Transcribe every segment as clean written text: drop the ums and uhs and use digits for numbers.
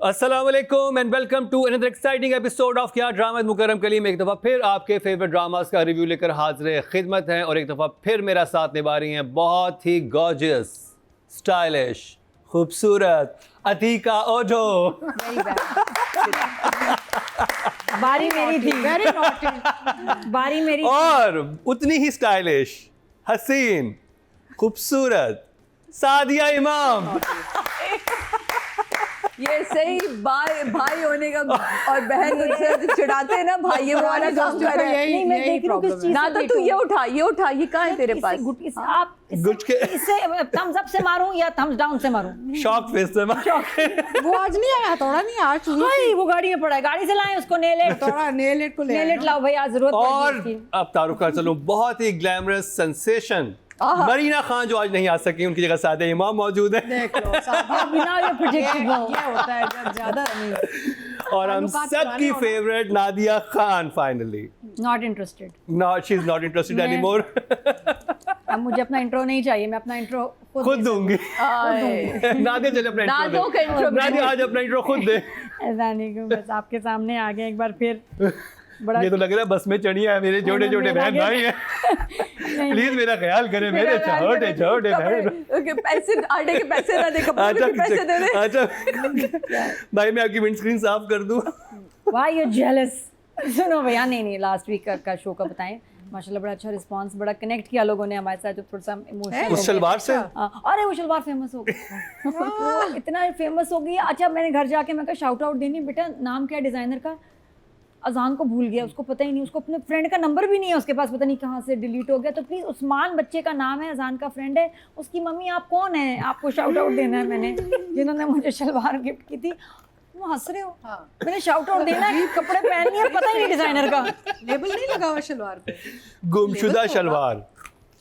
अस्सलामुअलैकुम and welcome to another exciting episode of Kya drama with Mukarram Kaleem. एक दफ़ा फिर आपके फेवरेट ड्रामास का रिव्यू लेकर हाजिर खिदमत हैं और एक दफ़ा फिर मेरा साथ निभा रही हैं बहुत ही गॉर्जियस, स्टाइलिश, खूबसूरत अतीका ओझो। बारी मेरी थी, वेरी नॉटी, बारी मेरी और उतनी ही स्टाइलिश, हसीन, खूबसूरत सादिया इमाम। ये सही भाई होने का और बहन से चिढ़ाते हैं ना, भाई ये वाला काम कर रहे हैं। नहीं, मैं देख रही हूँ किस चीज़ ना, तो तू ये उठा, ये कहाँ है तेरे पास? आप इससे थम्स अप से मारूं या थम्स डाउन से मारूं? शॉक फेस से वो आज नहीं आया, थोड़ा नहीं आज भाई वो गाड़ी में पड़ा है, गाड़ी से लाएं उसको। नेलेट थोड़ा नेलेट को नेलेट लाओ भाई, आज जरूरत और पड़ेगी इसकी। अब तारुफ का चलो बहुत ही ग्लैमरस सेंसेशन मरीना खान जो आज नहीं आ सकी, उनकी जगह सादिया इमाम मौजूद है। देख लो सादिया, बिना ये प्रेडिक्टेबल ये होता है जब ज्यादा नहीं। और हम सबकी favourite Nadia Khan finally not interested. Not, she is not interested anymore. अब मुझे अपना इंट्रो नहीं चाहिए, मैं अपना इंट्रो खुद दूंगी। नादिया चले अपना नादो का इंट्रो intro दे। नादिया आज अपना इंट्रो खुद दे। ऐसा नहीं कि बस आपके सामने आ गया एक बार फिर। बड़ा ये तो लग रहा है बस में चढ़ी है, मेरे छोटे छोटे बहन भाई हैं। प्लीज मेरा ख्याल करें, मेरे छोटे छोटे बहन। ओके, पैसे आटे के पैसे ना दे, कपड़ों के पैसे दे दे। अच्छा भाई मैं आपकी विंडस्क्रीन साफ कर दूं। Why you jealous? सुनो भैया, नहीं लास्ट वीक का शो का बताएं। माशाल्लाह बड़ा अच्छा रिस्पांस, बड़ा कनेक्ट किया लोगों ने हमारे साथ, जो थोड़ा सा इमोशनल। उस शलवार से अरे वो शलवार फेमस हो गई, इतना फेमस हो गई। अच्छा मैंने घर जाके मैं कहा शाउट आउट देनी, बेटा नाम क्या डिज़ाइनर का? अजान को भूल गया, उसको पता ही नहीं, उसको अपने फ्रेंड का नंबर भी नहीं है उसके पास, पता नहीं कहाँ से डिलीट हो गया। तो प्लीज़ उस्मान बच्चे का नाम है, अजान का फ्रेंड है, उसकी मम्मी आप कौन है, आपको शाउट आउट देना है। मैंने जिन्होंने मुझे शलवार गिफ्ट की थी, वो हंस रहे हो। हाँ। मैंने शाउट आउट देना है, कपड़े पहन लिए, पता ही नहीं डिजाइनर का। लेबल नहीं लगा हुआ शलवार पे, गुमशुदा शलवार।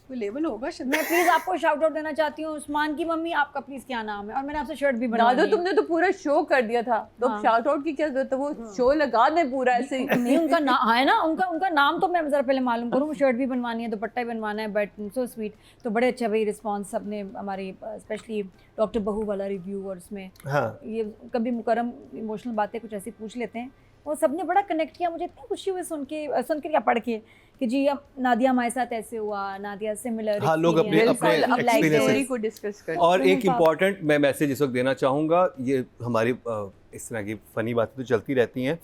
कोई लेबल होगा मैं प्लीज आपको शाउट आउट देना चाहती हूँ। उस्मान की मम्मी, आपका प्लीज क्या नाम है? और मैंने आपसे शर्ट भी बनवा दी नादो है। तुमने तो पूरा शो कर दिया था, तो हाँ। शाउट आउट की क्या जरूरत है? वो शो लगा दे पूरा ऐसे ही। नहीं उनका नाम है ना, उनका नाम तो मैं जरा पहले मालूम करूँ। शर्ट भी बनवानी है, दुपट्टा भी बनवाना है, बट सो स्वीट। तो बड़े अच्छा भाई रिस्पॉन्स सबने, हमारी स्पेशली डॉक्टर बहू वाला रिव्यू और उसमें हाँ ये कभी मुकरम इमोशनल बातें कुछ ऐसी पूछ लेते हैं, वो सबने बड़ा कनेक्ट किया। मुझे इतनी खुशी हुई सुन के क्या पढ़ के कि जी अब नादिया हमारे साथ ऐसे हुआ, नादिया सिमिलर। हाँ, लोग अपने स्टोरी को डिस्कस कर। और एक इम्पॉर्टेंट मैं मैसेज इस वक्त देना चाहूँगा। ये हमारी इस तरह की फ़नी बातें तो चलती रहती हैं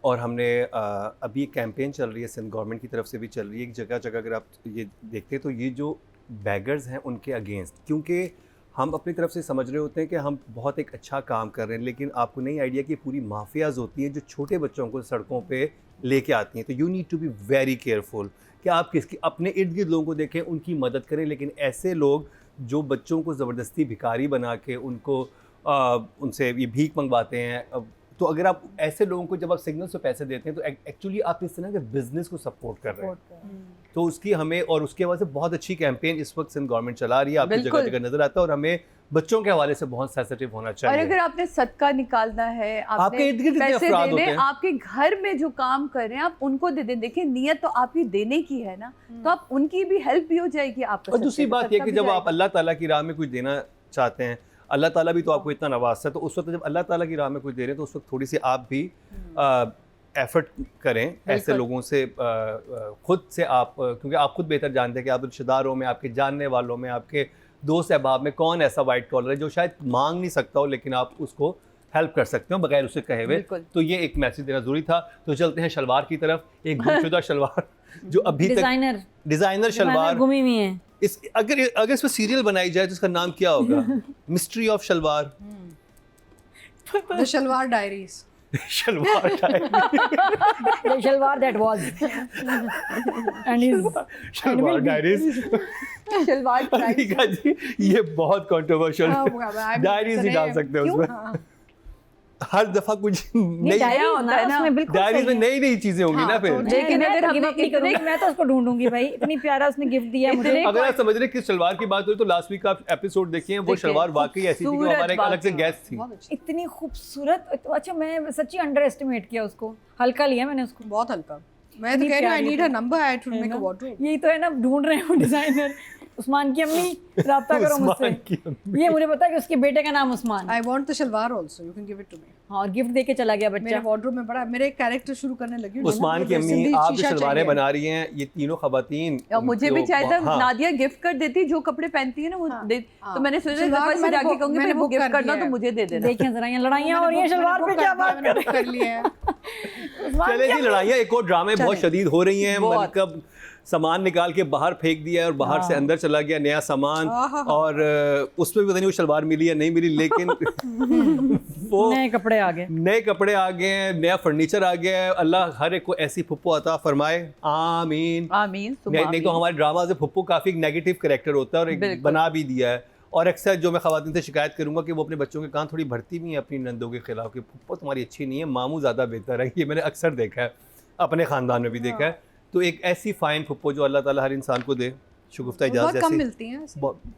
और हमने अभी एक कैंपेन चल रही है, सिंध गवर्नमेंट की तरफ से भी चल रही है। एक जगह जगह अगर आप ये देखते हैं तो ये जो बैगर्स हैं उनके अगेंस्ट, क्योंकि हम अपनी तरफ से समझ रहे होते हैं कि हम बहुत एक अच्छा काम कर रहे हैं, लेकिन आपको नहीं आइडिया कि पूरी माफियाज़ होती हैं जो छोटे बच्चों को सड़कों पे लेके आती हैं। तो you need to be very careful कि आप किसकी अपने इर्द गिर्द लोगों को देखें, उनकी मदद करें। लेकिन ऐसे लोग जो बच्चों को ज़बरदस्ती भिखारी बना के उनको उनसे ये भीख मंगवाते हैं, तो अगर आप ऐसे लोगों को जब आप सिग्नल से पैसे देते हैं तो एक्चुअली आप इस तरह के बिजनेस को सपोर्ट कर रहे हैं। तो उसकी हमें, और उसके हवाले से बहुत अच्छी कैंपेन इस वक्त सिंध गवर्नमेंट चला रही है, आपकी जगह जगह नजर आता है। और हमें बच्चों के हवाले से बहुत सेंसिटिव होना चाहिए। और अगर आपने सदका निकालना है, आपके इर्द गिर्द पैसे अफराद देने, होते हैं, आपके घर में जो काम कर रहे हैं आप उनको दे दें। देखिए नियत तो आपकी देने की है ना, तो आप उनकी भी हेल्प भी हो जाएगी आपका। और दूसरी बात यह कि जब आप अल्लाह ताला की राह में कुछ देना चाहते हैं, अल्लाह ताला भी तो आपको इतना नवाजता है, तो उस वक्त जब अल्लाह ताला की राह में कुछ दे रहे हैं तो उस वक्त थोड़ी सी आप भी एफर्ट करें ऐसे लोगों से, खुद से आप, क्योंकि आप खुद बेहतर जानते हैं कि आप रिश्तेदारों में, आपके जानने वालों में, आपके दोस्त अहबाब में कौन ऐसा वाइट कॉलर है जो शायद मांग नहीं सकता हो, लेकिन आप उसको हेल्प कर सकते हो बगैर उसे कहे हुए। तो ये एक मैसेज देना ज़रूरी था। तो चलते हैं शलवार की तरफ। एक गुमशुदा शलवार जो अभी तक डिज़ाइनर शलवार घूमी हुई है। इस अगर इस पर सीरियल बनाई जाए तो इसका नाम क्या होगा? Mystery of Shalwar, the Shalwar diaries. Shalwar The shalwar that was and is Shalwar diaries. Shalwar Alika ji ये बहुत कंट्रोवर्शियल, डायरीज ही डाल सकते हैं उसमें। हर दफा कुछ नई डायरीज में नई नई चीजें होंगी ना फिर। लेकिन अगर हम इतने, मैं तो उसको ढूंढूंगी भाई, इतनी प्यारा उसने गिफ्ट दिया मुझे। अगर आप समझ रहे किस शलवार की बात हो तो लास्ट वीक का एपिसोड देखिए, वो शलवार वाकई ऐसी थी कि हमारे एक अलग से गेस्ट थी, इतनी खूबसूरत। अच्छा मैं सच्ची अंडर एस्टिमेट किया उसको, हल्का लिया मैंने उसको, बहुत हल्का। मैं तो कह रही हूं I need a number, I to make a wardrobe. यही तो है ना, ढूंढ रहे हो डिजाइनर। उस्मान की अम्मी रब्ता करो मुझसे। उस्मान की अम्मी। ये मुझे पता है कि उसके बेटे का नाम Usman. I want the salwar also. You can give it to me. हाँ, और गिफ्ट देके चला गया मेरे बच्चा। वार्डरोब में बड़ा मेरे कैरेक्टर शुरू करने लगी हूँ। उस्मान की अम्मी, सिंधी आप जो शीशा शलवारें चाहिए। बना रही हैं, ये तीनों खवातीन और मुझे भी चाहिए था, हाँ। नादिया गिफ्ट कर देती जो कपड़े पहनती है ना वो दे, तो मैंने सोचा सलवार से मैंने जाके बुक- कहूंगी मैंने भाई वो बुक गिफ्ट कर करना दिया तो है। मुझे दे देना। देखें जरा ये लड़ाइयाँ हो रही हैं शलवार पे, क्या बात कर कर लिया है। उस्मान चले की जी, लड़ाइयाँ एक और ड्रामे बहुत शदीद हो रही हैं। बहुत। मतलब सामान निकाल के बाहर फेंक दिया है और बाहर से अंदर चला गया नया सामान, और उसमें भी पता नहीं वो शलवार मिली या नहीं मिली, लेकिन वो नए कपड़े आ गए। नए कपड़े आ गए हैं, नया फर्नीचर आ गया है। अल्लाह हर एक को ऐसी फुप्पो अता फरमाए, आमीन। आमीन सुबह नहीं तो हमारे ड्रामा से फुप्पो काफ़ी नेगेटिव कैरेक्टर होता है और एक बिल्कुल। बना भी दिया है। और अक्सर जो मैं ख़वातीन से शिकायत करूंगा कि वो अपने बच्चों के कान थोड़ी भरती भी हैं अपनी नंदों के खिलाफ कि फुप्पो तुम्हारी अच्छी नहीं है, मामू ज़्यादा बेहतर है। ये मैंने अक्सर देखा है, अपने ख़ानदान में भी देखा है। तो एक ऐसी फ़ाइन फुप्पो जो अल्लाह ताला हर इंसान को दे, शुगुफ्ता बहुत इजाज़त कम ऐसी मिलती हैं।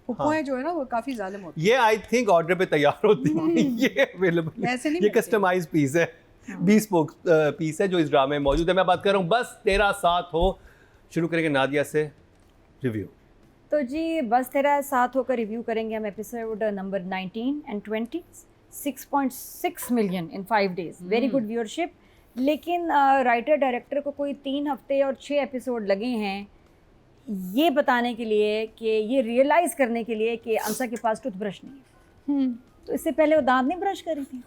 फुप्पोएं जो है ना वो काफी जालिम होती ये आई थिंक ऑर्डर पे तैयार होती है। ये अवेलेबल ऐसे नहीं ये मिलती। कस्टमाइज पीस है, 20 पीस है जो इस ड्रामे में मौजूद है। मैं बात कर रहा हूँ बस तेरा साथ हो। शुरू करेंगे नादिया से रिव्यू। तो जी बस तेरा साथ होकर रिव्यू करेंगे हम episode number 19 and 20, 6.6 million in 5 days, very good viewership. लेकिन राइटर डायरेक्टर को कोई 3 हफ्ते और 6 एपिसोड लगे हैं ये बताने के लिए कि ये रियलाइज़ करने के लिए कि अंसा के पास टूथब्रश नहीं है। तो इससे पहले वो दांत नहीं ब्रश करी थी।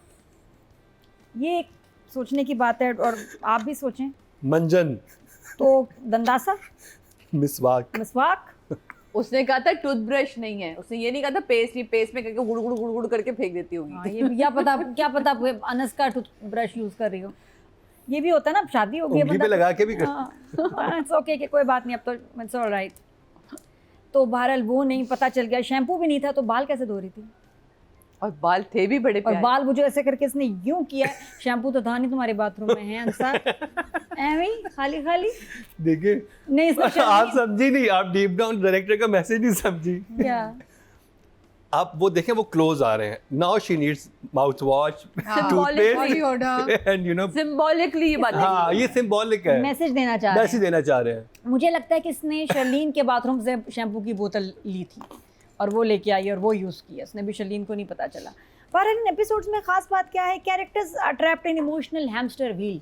ये एक सोचने की बात है और आप भी सोचें। मंजन, तो दंदासा, मिसवाक, मिसवाक, उसने कहा था टूथब्रश नहीं है, उसने ये नहीं कहा था पेस्ट, ही पेस्ट में करके गुड़ गुड़ गुड़ गुड़ करके फेंक देती होगी। हाँ, ये भी क्या पता अनस का टूथब्रश यूज़ कर रही हो। ये भी होता है ना, शादी हो गई उंगली पे लगा के भी कर। इट्स ओके कि कोई बात नहीं, अब तो इट्स ऑलराइट। तो बहरहाल वो नहीं पता चल गया, शैम्पू भी नहीं था, तो बाल कैसे धो रही थी? और बाल थे भी बड़े और प्यारे। बाल वो जो ऐसे करके इसने यूं किया, शैम्पू तो था नहीं तुम्हारे बाथरूम में है अंसार, ऐਵੇਂ ही खाली खाली। देखिए नहीं इसने आप समझी नहीं, आप डीप डाउन डायरेक्टर का मैसेज नहीं समझी। क्या आप वो देखें, वो क्लोज आ रहे हैं। Now she needs mouth wash, Symbolically toothpaste and you know. Symbolically ये बात हाँ, ये सिंबॉलिक है, मैसेज देना चाह रहे मैसेज हैं। देना चाह रहे हैं। मुझे लगता है कि इसने शर्लीन के बाथरूम से शैम्पू की बोतल ली थी और वो लेके आई और वो यूज़ किया। उसने भी शर्लीन को नहीं पता चला। पर इन एपिसोड्स में ख़ास बात क्या है, characters are trapped in emotional hamster wheel.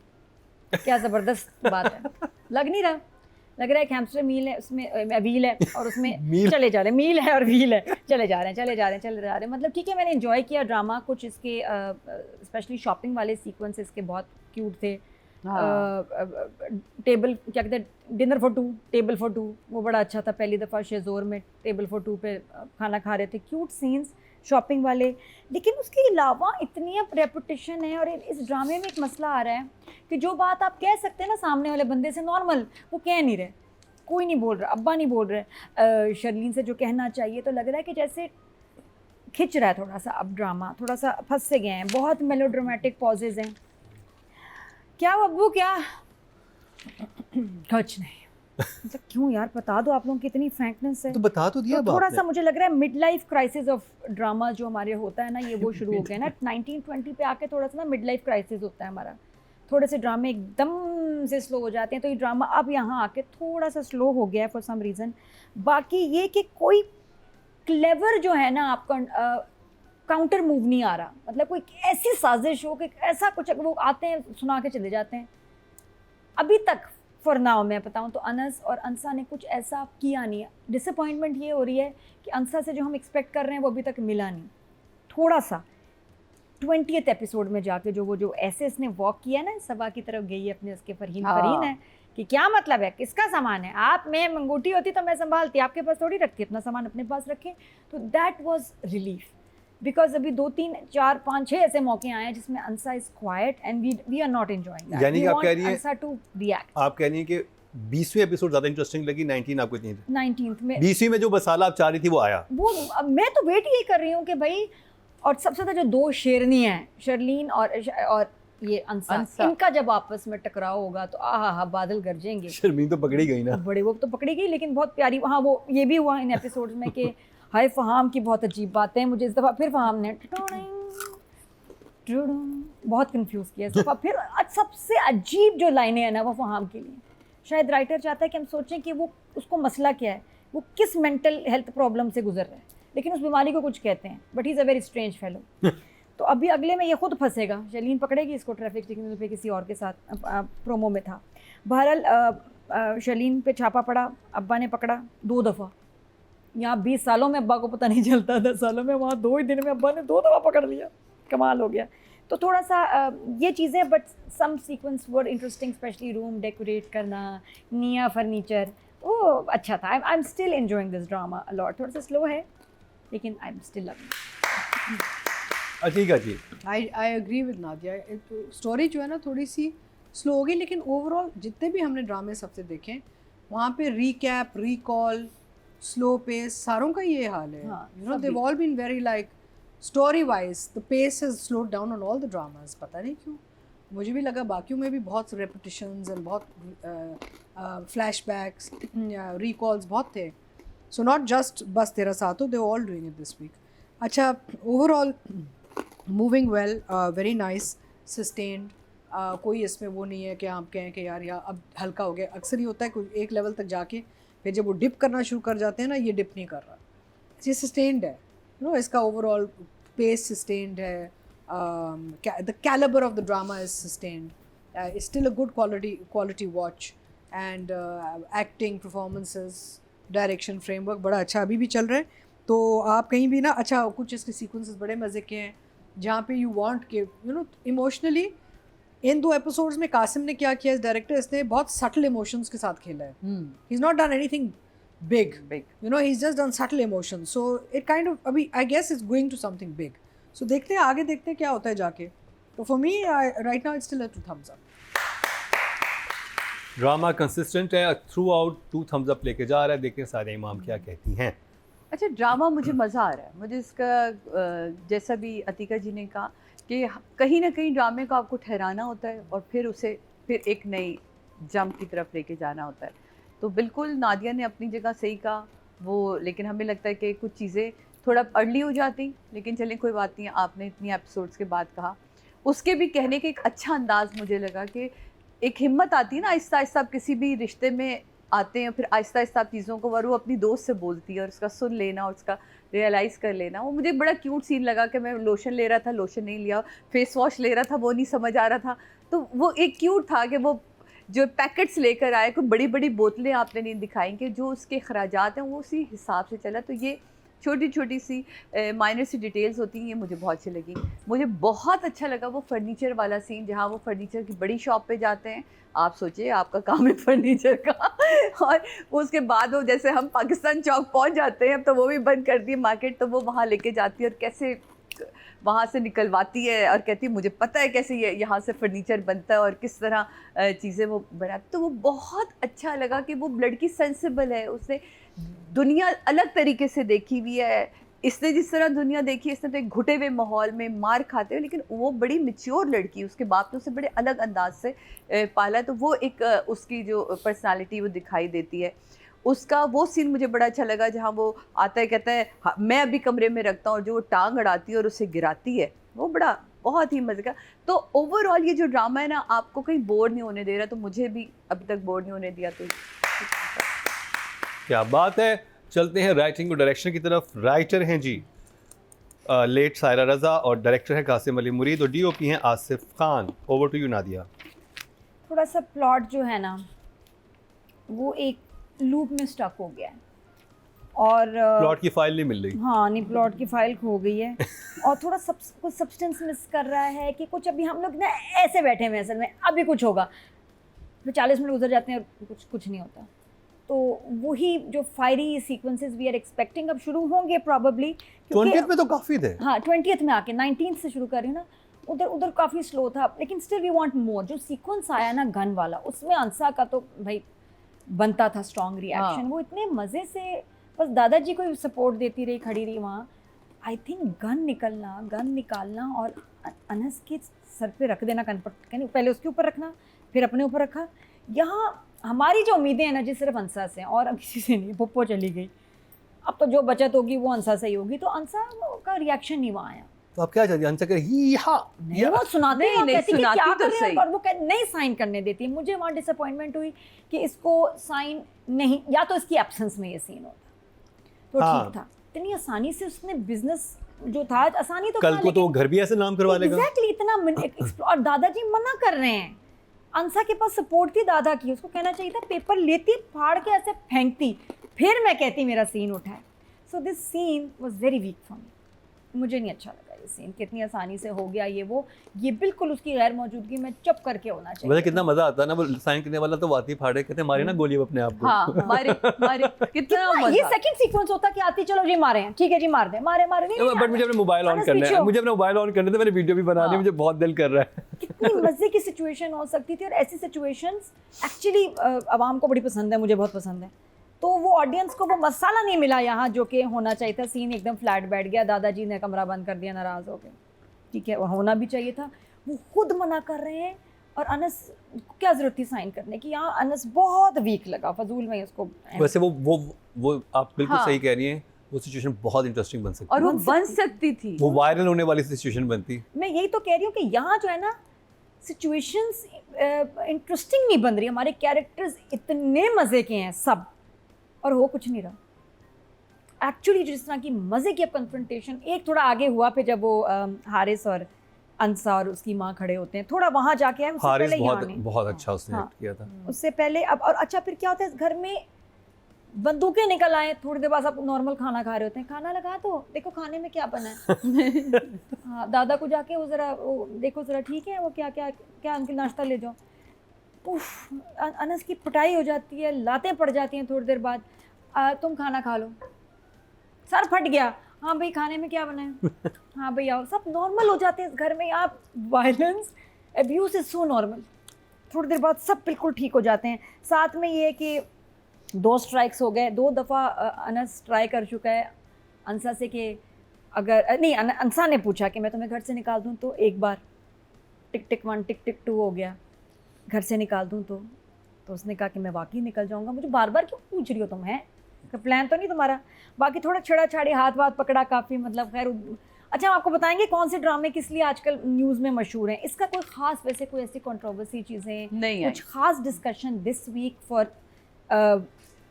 क्या ज़बरदस्त बात है, लग नहीं रहा, लग रहा है कि हैमस्टर मील है, उसमें व्हील है और उसमें चले जा रहे हैं, मील है और व्हील है, चले जा रहे हैं। मतलब ठीक है, मैंने एंजॉय किया ड्रामा। कुछ इसके स्पेशली शॉपिंग वाले सीक्वेंसेस के बहुत क्यूट थे। टेबल क्या कहते हैं, डिनर फॉर 2, टेबल फॉर 2, वो बड़ा अच्छा था। पहली दफ़ा शेज़ोर में टेबल फॉर 2 पे खाना खा रहे थे, क्यूट सीन्स शॉपिंग वाले। लेकिन उसके अलावा इतनी अब रेपुटेशन है और इस ड्रामे में एक मसला आ रहा है कि जो बात आप कह सकते हैं ना सामने वाले बंदे से नॉर्मल, वो कह नहीं रहे, कोई नहीं बोल रहा, अब्बा नहीं बोल रहे। शर्लीन से जो कहना चाहिए तो लग रहा है कि जैसे खिंच रहा है थोड़ा सा अब ड्रामा, थोड़ा सा फंस से गए हैं, बहुत मेलोड्रामेटिक पॉजेज हैं। क्या अब्बू क्या कुछ नहीं, मतलब क्यों यार, बता दो, आप लोगों की इतनी फ्रैंकनेस है तो बता तो दिया तो थोड़ा बाप सा ने। मुझे लग रहा है mid life crisis of drama जो हमारे होता है ना, ये वो शुरू हो गया ना 1920 पे आके थोड़ा सा ना मिड लाइफ क्राइसिस होता है हमारा। थोड़े से ड्रामे एकदम से स्लो हो जाते हैं, तो ये ड्रामा अब यहाँ आके थोड़ा सा स्लो हो गया है फॉर सम रीज़न। बाकी ये कि कोई क्लेवर जो है ना आपका काउंटर मूव नहीं आ रहा, मतलब कोई ऐसी साजिश हो कि ऐसा कुछ वो आते हैं सुना के चले जाते हैं। अभी तक फॉर नाउ मैं बताऊं तो अनस और अंसा ने कुछ ऐसा किया नहीं है। डिसअपॉइंटमेंट ये हो रही है कि अंसा से जो हम एक्सपेक्ट कर रहे हैं वो अभी तक मिला नहीं। थोड़ा सा 20th एपिसोड में जाके जो ऐसे इसने वॉक किया ना, सभा की तरफ गई है अपने, उसके फरहीन है कि क्या मतलब है, किसका सामान है, आप मैं मंगूटी होती तो मैं संभालती, आपके पास थोड़ी रखती, अपना सामान अपने पास रखे। तो दैट वाज रिलीफ, बिकॉज अभी 2, 3, 4, 5, 6 ऐसे मौके आए हैं जिसमें Ansa is quite and we are not enjoying that. यानी कि आप कह रही हैं अंसा टू रिएक्ट। आप कह रही हैं कि 20वीं एपिसोड ज़्यादा इंटरेस्टिंग लगी, 19 आपको इतनी? 19th में 20वीं में जो मसाला आप चाह रही थी वो आया। वो मैं तो वेट यही कर रही हूँ कि भाई, और सबसे ज़्यादा जो 2 शेरनी हैं, शर्लीन और ये अंसा, इनका जब आपस में टकराव होगा तो आहा बादल गरजेंगे। शर्मीन तो पकड़ी गई ना, बड़े वो तो पकड़ी गई, लेकिन बहुत प्यारी। हाँ, वो ये भी हुआ इन एपिसोड्स में कि हाय फहाम की बहुत अजीब बातें, मुझे इस दफ़ा फिर फहाम ने बहुत कंफ्यूज किया इस दफ़ा फिर। सबसे अजीब जो लाइनें हैं ना वो फहाम के लिए, शायद राइटर चाहता है कि हम सोचें कि वो उसको मसला क्या है, वो किस मेंटल हेल्थ प्रॉब्लम से गुजर रहा है, लेकिन उस बीमारी को कुछ कहते हैं, but he is a very strange fellow. तो अभी अगले में ये खुद फंसेगा, शलीन पकड़ेगी इसको ट्रैफिक सिग्नल पे, किसी और के साथ प्रोमो में था। बहरहाल शलीन पे छापा पड़ा, अब्बा ने पकड़ा 2 दफ़ा। यहाँ 20 सालों में अब्बा को पता नहीं चलता, 10 सालों में, वहाँ 2 ही दिन में अब्बा ने 2 दफ़ा पकड़ लिया, कमाल हो गया। तो थोड़ा सा ये चीज़ें, but some sequence were interesting, specially room decorate करना, निया फर्नीचर, वो अच्छा था। I am still enjoying this drama a lot. थोड़ा सा स्लो है लेकिन आई एम स्टिल लविंग। ठीक है जी। I agree with Nadia, story जो है ना थोड़ी सी स्लो होगी, लेकिन ओवरऑल जितने भी हमने ड्रामे सबसे देखे वहाँ पे रिकैप, रिकॉल, स्लो पेस, सारों का ये हाल है। You know they've all been very like story wise the pace has slowed down on all the dramas. पता नहीं क्यों, मुझे भी लगा बाकियों में भी बहुत रेपिटिशंस एंड बहुत फ्लैशबैक्स, रिकॉल्स बहुत थे। So not just Bas Tera Saath Ho, they all doing it this week. अच्छा, overall moving well, very nice, sustained, कोई इसमें वो नहीं है कि आप कहें कि यार अब हल्का हो गया। अक्सर ही होता है कोई एक लेवल तक जाके फिर जब वो डिप करना शुरू कर जाते हैं ना, ये डिप नहीं कर रहा, ये सस्टेन्ड है। नो, इसका ओवरऑल पेस सस्टेन्ड है, the calibre of the drama is sustained, it's still a good quality watch, and acting, performances, direction, framework बड़ा अच्छा अभी भी चल रहा है। तो आप कहीं भी ना, अच्छा कुछ इसके सीक्वेंसेस बड़े मज़े के हैं जहाँ पे यू वांट के you know emotionally. In 2 episodes में कासिम ने क्या किया, इस डायरेक्टर, इसने बहुत सटल इमोशंस के साथ खेला है। He is not done anything big, you know, he is just done subtle emotions. So it kind of, अभी I guess is going to something big. So देखते हैं आगे, देखते हैं क्या होता है जाके। तो for me right now it's still a 2 thumbs up। Drama consistent है, थ्रू आउट 2 thumbs up लेके जा रहा है। देखते हैं सारे इमाम क्या कहती हैं। अच्छा, ड्रामा मुझे मज़ा आ रहा है। मुझे इसका जैसा भी अतीका जी ने कहा कि कहीं ना कहीं ड्रामे को आपको ठहराना होता है और फिर उसे फिर एक नई जंप की तरफ लेके जाना होता है। तो बिल्कुल नादिया ने अपनी जगह सही कहा वो, लेकिन हमें लगता है कि कुछ चीज़ें थोड़ा अर्ली हो जाती, लेकिन चलें कोई बात नहीं, आपने इतनी एपिसोड्स के बाद कहा। उसके भी कहने का एक अच्छा अंदाज़ मुझे लगा कि एक हिम्मत आती है ना, आहिस्ता आहिस्ता आप किसी भी रिश्ते में आते हैं, फिर आहिस्ता आहिस्ता आप चीज़ों को, वो अपनी दोस्त से बोलती है और उसका सुन लेना और उसका रियलाइज़ कर लेना। वो मुझे बड़ा क्यूट सीन लगा कि मैं लोशन ले रहा था, लोशन नहीं लिया, फेस वॉश ले रहा था, वो नहीं समझ आ रहा था। तो वो एक क्यूट था कि वो जो पैकेट्स लेकर आए, कोई बड़ी बड़ी बोतलें आपने नहीं दिखाई कि जो उसके अखराजात हैं वो उसी हिसाब से चला। तो ये छोटी छोटी सी माइनर सी डिटेल्स होती हैं, ये मुझे बहुत अच्छी लगी। मुझे बहुत अच्छा लगा वो फर्नीचर वाला सीन, जहाँ वो फर्नीचर की बड़ी शॉप पे जाते हैं। आप सोचिए, आपका काम है फर्नीचर का और उसके बाद वो जैसे हम पाकिस्तान चौक पहुँच जाते हैं, अब तो वो भी बंद कर दी मार्केट, तो वो वहाँ लेके जाती है और कैसे वहाँ से निकलवाती है और कहती है मुझे पता है कैसे ये यहाँ से फर्नीचर बनता है और किस तरह चीज़ें वो बनाती। तो वो बहुत अच्छा लगा कि वो लड़की सेंसिबल है, उसने दुनिया अलग तरीके से देखी हुई है। इसने जिस तरह दुनिया देखी, इसने तो एक घुटे हुए माहौल में मार खाते हुए, लेकिन वो बड़ी मैच्योर लड़की, उसके बाप ने उसे बड़े अलग अंदाज से पाला। तो वो एक उसकी जो पर्सनालिटी वो दिखाई देती है। उसका वो सीन मुझे बड़ा अच्छा लगा जहाँ वो आता है, कहता है हाँ, मैं अभी कमरे में रखता हूँ, और जो वो टांग अड़ाती है और उसे गिराती है, वो बड़ा बहुत ही मज़े का। तो ओवरऑल ये जो ड्रामा है ना, आपको कहीं बोर नहीं होने दे रहा, तो मुझे भी अभी तक बोर नहीं होने दिया। तो क्या बात है। चलते हैं राइटिंग और डायरेक्शन की तरफ। राइटर हैं जी लेट सायरा रज़ा और डायरेक्टर है कासिम अली मुरीद और डीओपी हैं Asif Khan. Over to you Nadia. थोड़ा सा प्लॉट जो है ना, वो एक लूप में स्टक हो गया है और प्लॉट की फाइल नहीं मिल रही। हाँ नहीं, प्लॉट की फाइल खो गई है और थोड़ा कुछ सब्सटेंस मिस कर रहा है कि कुछ अभी हम लोग ना ऐसे बैठे हुए हैं, असल में अभी कुछ होगा, फिर 40 मिनट गुजर जाते हैं और कुछ नहीं होता। तो वही जो fiery sequences we are expecting अब शुरू होंगे प्रॉबेबली, 20th में तो काफ़ी थे। हाँ 20th में आके 19th से शुरू कर रही हूँ ना, उधर काफ़ी स्लो था, लेकिन स्टिल वी वांट मोर। जो सीक्वेंस आया ना गन वाला, उसमें अंसा का तो भाई बनता था स्ट्रॉन्ग रिएक्शन। वो इतने मज़े से बस दादाजी को सपोर्ट देती रही, खड़ी रही वहाँ। आई थिंक गन निकालना और अनस के सर पे रख देना, पहले उसके ऊपर रखना, फिर अपने ऊपर रखा। यहाँ हमारी जो उम्मीदें हैं ना जी, सिर्फ अंसा से और अब किसी से नहीं। पुप्पो चली गई, अब तो जो बचत होगी वो अंसा से ही होगी। तो अंसा का रिएक्शन नहीं वहाँ आया, तो आप क्या चाहती हैं, आंसर करें ही हा नहीं वो सुनाते हैं, नहीं, कहती कि सुनाती क्या तो कर रहे हैं सही। और वो नहीं साइन करने देती है। मुझे वहाँ डिसअपॉइंटमेंट हुई कि इसको साइन नहीं, या तो इसकी एब्सेंस में ये सीन होता तो हाँ। ठीक था। इतनी आसानी से उसने बिजनेस जो था, आसानी तो कल था, को तो वो घर भी ऐसे नाम करवा लेगा। एग्जैक्टली इतना और दादाजी मना कर रहे हैं। अंसा के पास सपोर्ट थी दादा की, उसको कहना चाहिए था पेपर लेती फाड़ के ऐसे फेंकती, फिर मैं कहती मेरा सीन उठाए। So this scene was very weak for me, मुझे नहीं अच्छा लगा ये सीन, कितनी आसानी से हो गया ये बिल्कुल उसकी गैर मौजूदगी में चुप करके होना चाहिए। वैसे कितना मजा आता है ना, वो साइन करने वाला तो वाती फाड़े, कहते हैं मारे ना गोली अपने आप को। हाँ मारे मारे कितना ये मजा। सेकंड सीक्वेंस होता कि आती चलो जी मारे हैं, ठीक है जी मार दे, मारे मारे नहीं बट मुझे अपने मोबाइल ऑन अनस करना पीछे है, हो। मुझे अपना मोबाइल ऑन करने थे, मैंने वीडियो भी बनानी है, मुझे बहुत दिल कर रहा है। कितनी मजे की सिचुएशन हो सकती थी। और ऐसी सिचुएशंस एक्चुअली आवाम को बड़ी पसंद है, मुझे बहुत पसंद है। तो वो ऑडियंस को वो मसाला नहीं मिला यहाँ जो कि होना चाहिए था। सीन एकदम फ्लैट बैठ गया, दादाजी ने कमरा बंद कर दिया नाराज हो गए, ठीक है, और होना भी चाहिए था। वो खुद मना कर रहे हैं और अनस को क्या जरूरत थी साइन करने की। यहाँ अनस बहुत वीक लगा, फजूल में उसको। वैसे वो आप बिल्कुल हाँ। सही कह रही हैं, वो सिचुएशन बहुत इंटरेस्टिंग बन सकती और वो बन बन सकती थी। वो वायरल होने वाली सिचुएशन बनती। मैं यही तो कह रही हूँ कि यहाँ जो है ना सिचुएशंस इंटरेस्टिंग नहीं बन रही। हमारे कैरेक्टर्स इतने मज़े के हैं सब, और हो कुछ नहीं रहा। एक्चुअली जिस तरह की मज़े की कन्फ्रंटेशन एक थोड़ा आगे हुआ पे, जब वो हारिस और अंसा और उसकी माँ खड़े होते हैं, थोड़ा वहाँ जाके आए। उससे हारिस पहले यहाँ बहुत नहीं। बहुत अच्छा उसने हाँ। एक्ट किया था। उससे पहले अब और अच्छा फिर क्या होता है, घर में बंदूकें निकल आए, थोड़ी देर बाद आप नॉर्मल खाना खा रहे होते हैं, खाना लगा तो देखो खाने में क्या बना है। हाँ, दादा को जाके वो ज़रा वो देखो ज़रा ठीक है, वो क्या क्या क्या अंकल नाश्ता ले जाओ। उफ, अनस की पिटाई हो जाती है, लातें पड़ जाती हैं थोड़ी देर बाद। तुम खाना खा लो, सर फट गया, हाँ भाई खाने में क्या बना है, हाँ भाई आओ, सब नॉर्मल हो जाते हैं इस घर में। आप violence abuse is so normal, थोड़ी देर बाद सब बिल्कुल ठीक हो जाते हैं। साथ में ये है कि 2 स्ट्राइक्स हो गए, 2 दफ़ा अनस ट्राई कर चुका है अंसा से कि अगर नहीं, अंसा ने पूछा कि मैं तुम्हें घर से निकाल दूं, तो एक बार टिक टिक 1 टिक टिक 2 हो गया, घर से निकाल दूं तो उसने कहा कि मैं वाकई निकल जाऊंगा, मुझे बार बार क्यों पूछ रही हो तुम, है प्लान तो नहीं तुम्हारा। बाकी थोड़ा छेड़ा छाड़ी, हाथ वाथ पकड़ा काफ़ी, मतलब खैर। अच्छा, हम आपको बताएंगे कौन से ड्रामे किस लिए आजकल न्यूज़ में मशहूर हैं। इसका कोई ख़ास वैसे कोई ऐसी कंट्रोवर्सी चीज़ें नहीं कुछ ख़ास डिस्कशन दिस वीक फॉर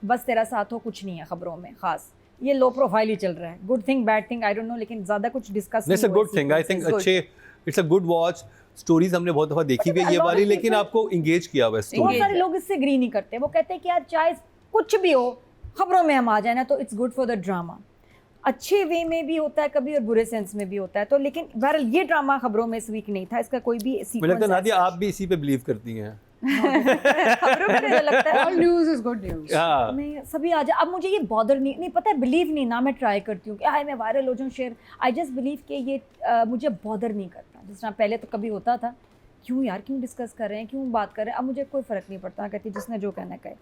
बस तेरा साथ हो कुछ नहीं है खबरों में ख़ास। ये लो प्रोफाइल ही चल रहा है, good thing bad thing I don't know, लेकिन ज़्यादा कुछ discuss it's a good thing, I think अच्छे, it's a good watch. Stories हमने बहुत दफ़ा देखी हुई है ये वाली, लेकिन आपको इंगेज किया हुआ है बहुत स्टोरी। सारे लोग इससे एग्री नहीं करते। वो कहते हैं कि यार चाहे कुछ भी हो खबरों में हम आ जाए ना, तो it's good for the drama. अच्छे वे में भी होता है कभी और बुरे सेंस में भी होता है। तो लेकिन बहरहाल ये ड्रामा खबरों में इस वीक नहीं था, इसका कोई भी मुझे लगता है नादिया आप भी इसी पे बिलीव करती हैं। खबरों में मुझे लगता है all news is good news. हाँ, नहीं सभी आ जाए। अब मुझे ये बॉदर नहीं पता है, बिलीव नहीं ना, मैं ट्राई करती हूँ कि हाय मैं वायरल हो जाऊँ, शेयर। आई जस्ट बिलीव कि ये मुझे बॉदर नहीं करता। जिस तरह पहले तो कभी होता था, क्यों यार क्यों डिस्कस कर रहे हैं, क्यों बात कर रहे हैं। अब मुझे कोई फ़र्क नहीं पड़ता, कहती जिसने जो कहना कहे।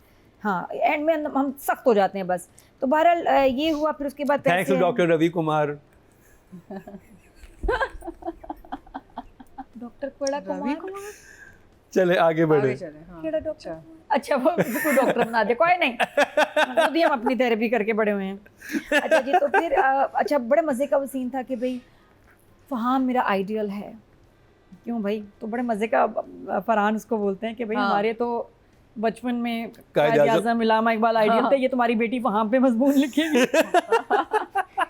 हाँ, एंड में हम सख्त हो जाते हैं बस। तो बहरहाल ये हुआ। फिर उसके बाद thanks to doctor Ravi Kumar. Doctor Koda Ravi Kumar, चले आगे बढ़े। आगे चले। हाँ केड़ा डॉक्टर, अच्छा वो बिल्कुल डॉक्टर बना दे, कोई नहीं, खुद ही हम अपनी थेरेपी करके बड़े हुए हैं। अच्छा जी, तो फिर अच्छा बड़े मज़े का वो सीन था कि भाई फहाम मेरा आइडियल है। क्यों भाई, तो बड़े मज़े का फरहान उसको बोलते हैं कि भाई हाँ। हमारे तो बचपन में कायदे आज़म- आज़म इलामा इकबाल आइडियल हाँ। थे, ये तुम्हारी बेटी वहाँ पे मजमून लिखेगी।